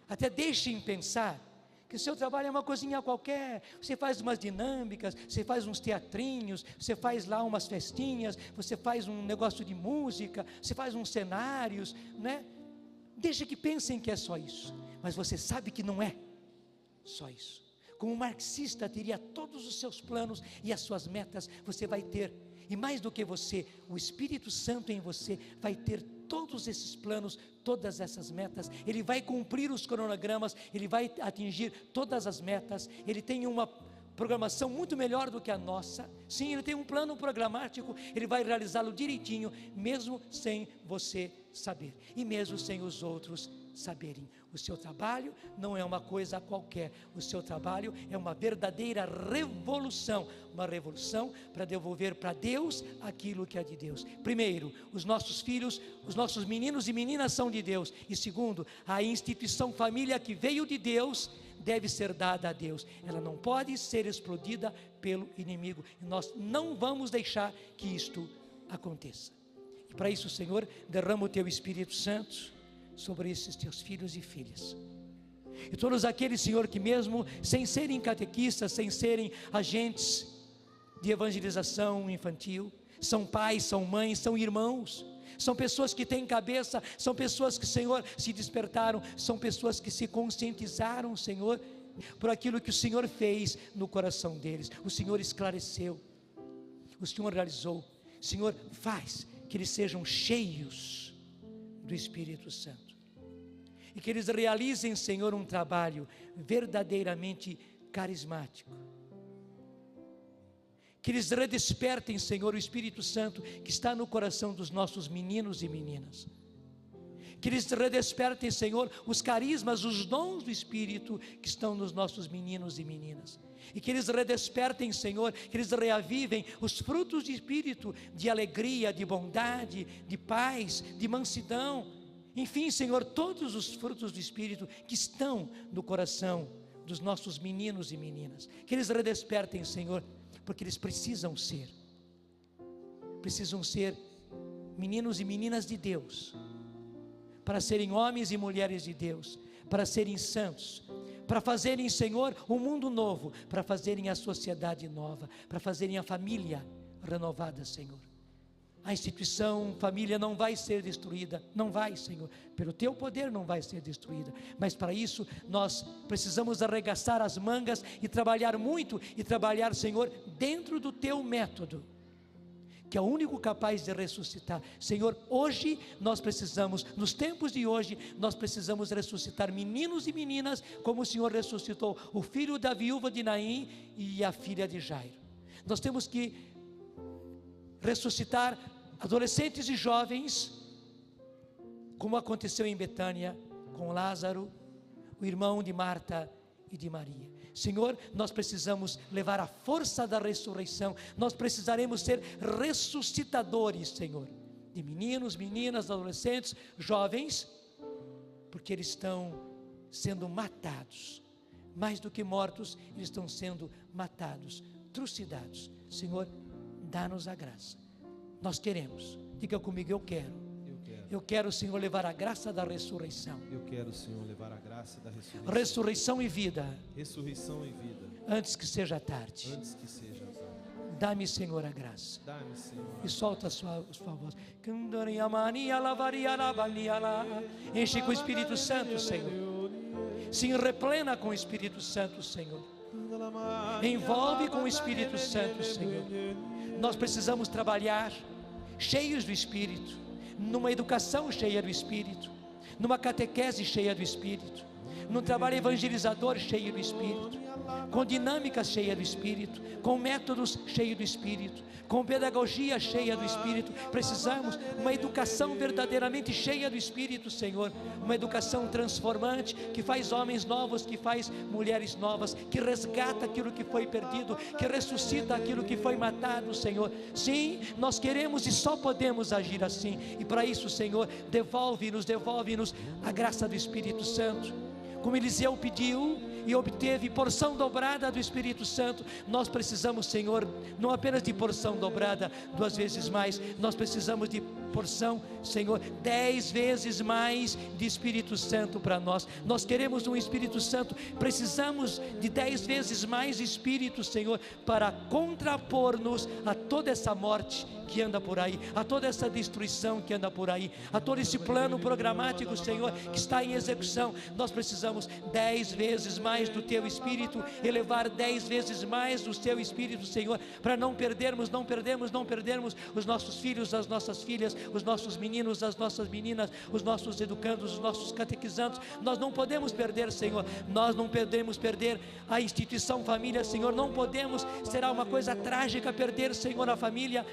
Até deixem pensar que o seu trabalho é uma coisinha qualquer. Você faz umas dinâmicas, você faz uns teatrinhos, você faz lá umas festinhas, você faz um negócio de música, você faz uns cenários, né? Deixa que pensem que é só isso, mas você sabe que não é só isso. Como um marxista teria todos os seus planos e as suas metas, você vai ter. E mais do que você, o Espírito Santo em você vai ter todos esses planos, todas essas metas. Ele vai cumprir os cronogramas, ele vai atingir todas as metas. Ele tem uma programação muito melhor do que a nossa. Sim, ele tem um plano programático, ele vai realizá-lo direitinho, mesmo sem você saber, e mesmo sem os outros saberem. O seu trabalho não é uma coisa qualquer, o seu trabalho é uma verdadeira revolução, uma revolução para devolver para Deus aquilo que é de Deus. Primeiro, os nossos filhos, os nossos meninos e meninas são de Deus, e segundo, a instituição família que veio de Deus deve ser dada a Deus, ela não pode ser explodida pelo inimigo, e nós não vamos deixar que isto aconteça. E para isso, Senhor, derrama o Teu Espírito Santo sobre esses Teus filhos e filhas, e todos aqueles, Senhor, que mesmo sem serem catequistas, sem serem agentes de evangelização infantil, são pais, são mães, são irmãos, são pessoas que têm cabeça, são pessoas que, Senhor, se despertaram, são pessoas que se conscientizaram, Senhor, por aquilo que o Senhor fez no coração deles. O Senhor esclareceu, o Senhor realizou. Senhor, faz que eles sejam cheios do Espírito Santo, e que eles realizem, Senhor, um trabalho verdadeiramente carismático, que eles redespertem, Senhor, o Espírito Santo que está no coração dos nossos meninos e meninas, que eles redespertem, Senhor, os carismas, os dons do Espírito que estão nos nossos meninos e meninas, e que eles redespertem, Senhor, que eles reavivem os frutos do Espírito, de alegria, de bondade, de paz, de mansidão, enfim, Senhor, todos os frutos do Espírito que estão no coração dos nossos meninos e meninas, que eles redespertem, Senhor, porque eles precisam ser meninos e meninas de Deus, para serem homens e mulheres de Deus, para serem santos, para fazerem, Senhor, um mundo novo, para fazerem a sociedade nova, para fazerem a família renovada, Senhor. a instituição família não vai ser destruída, não vai, Senhor, pelo teu poder não vai ser destruída, mas para isso nós precisamos arregaçar as mangas e trabalhar muito, e trabalhar, Senhor, dentro do teu método, que é o único capaz de ressuscitar. Senhor, hoje nós precisamos, nos tempos de hoje, nós precisamos ressuscitar meninos e meninas, como o Senhor ressuscitou o filho da viúva de Naim e a filha de Jairo. Nós temos que ressuscitar adolescentes e jovens, como aconteceu em Betânia com Lázaro, o irmão de Marta e de Maria. Senhor, nós precisamos levar a força da ressurreição, nós precisaremos ser ressuscitadores, Senhor, de meninos, meninas, adolescentes, jovens, porque eles estão sendo matados, mais do que mortos, eles estão sendo matados, trucidados. Senhor, dá-nos a graça, nós queremos, diga comigo, eu quero, Senhor, levar a graça da ressurreição. Eu quero, Senhor, levar a graça da ressurreição. Ressurreição e vida. Ressurreição e vida. Antes que seja tarde. Antes que seja tarde. Dá-me, Senhor, a graça. Dá-me, Senhor. E solta a sua voz. Enche com o Espírito Santo, Senhor. Se replena com o Espírito Santo, Senhor. Envolve com o Espírito Santo, Senhor. Nós precisamos trabalhar cheios do Espírito, numa educação cheia do Espírito, numa catequese cheia do Espírito, num trabalho evangelizador cheio do Espírito, com dinâmica cheia do Espírito, com métodos cheios do Espírito, com pedagogia cheia do Espírito. Precisamos uma educação verdadeiramente cheia do Espírito, Senhor, uma educação transformante, que faz homens novos, que faz mulheres novas, que resgata aquilo que foi perdido, que ressuscita aquilo que foi matado, Senhor. Sim, nós queremos e só podemos agir assim, e para isso, Senhor, devolve-nos a graça do Espírito Santo, como Eliseu pediu e obteve porção dobrada do Espírito Santo. Nós precisamos, Senhor, não apenas de porção dobrada 2 vezes mais, nós precisamos de porção, Senhor, 10 vezes mais de Espírito Santo para nós. Nós queremos um Espírito Santo, precisamos de 10 vezes mais Espírito, Senhor, para contrapor-nos a toda essa morte que anda por aí, a toda essa destruição que anda por aí, a todo esse plano programático, Senhor, que está em execução. Nós precisamos 10 vezes mais do Teu Espírito, elevar 10 vezes mais do Teu Espírito, Senhor, para não perdermos os nossos filhos, as nossas filhas, os nossos meninos, as nossas meninas, os nossos educandos, os nossos catequizandos. Nós não podemos perder, Senhor, nós não podemos perder a instituição família, Senhor, não podemos, será uma coisa trágica perder, Senhor, a família.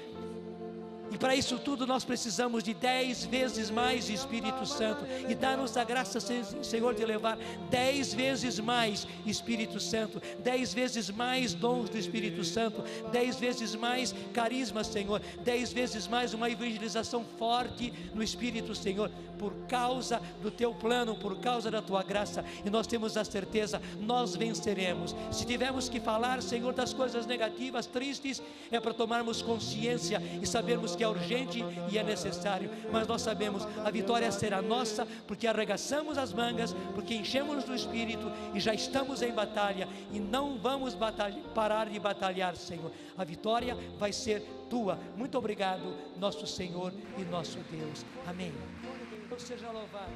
E para isso tudo nós precisamos de 10 vezes mais Espírito Santo, e dá-nos a graça, Senhor, de levar 10 vezes mais Espírito Santo, 10 vezes mais dons do Espírito Santo, 10 vezes mais carisma, Senhor, 10 vezes mais uma evangelização forte no Espírito, Senhor, por causa do Teu plano, por causa da Tua graça. E nós temos a certeza, nós venceremos. Se tivermos que falar, Senhor, das coisas negativas, tristes, é para tomarmos consciência e sabermos que é urgente e é necessário, mas nós sabemos, a vitória será nossa, porque arregaçamos as mangas, porque enchemos do Espírito e já estamos em batalha, e não vamos parar de batalhar, Senhor. A vitória vai ser Tua. Muito obrigado, nosso Senhor e nosso Deus. Amém. Deus seja louvado.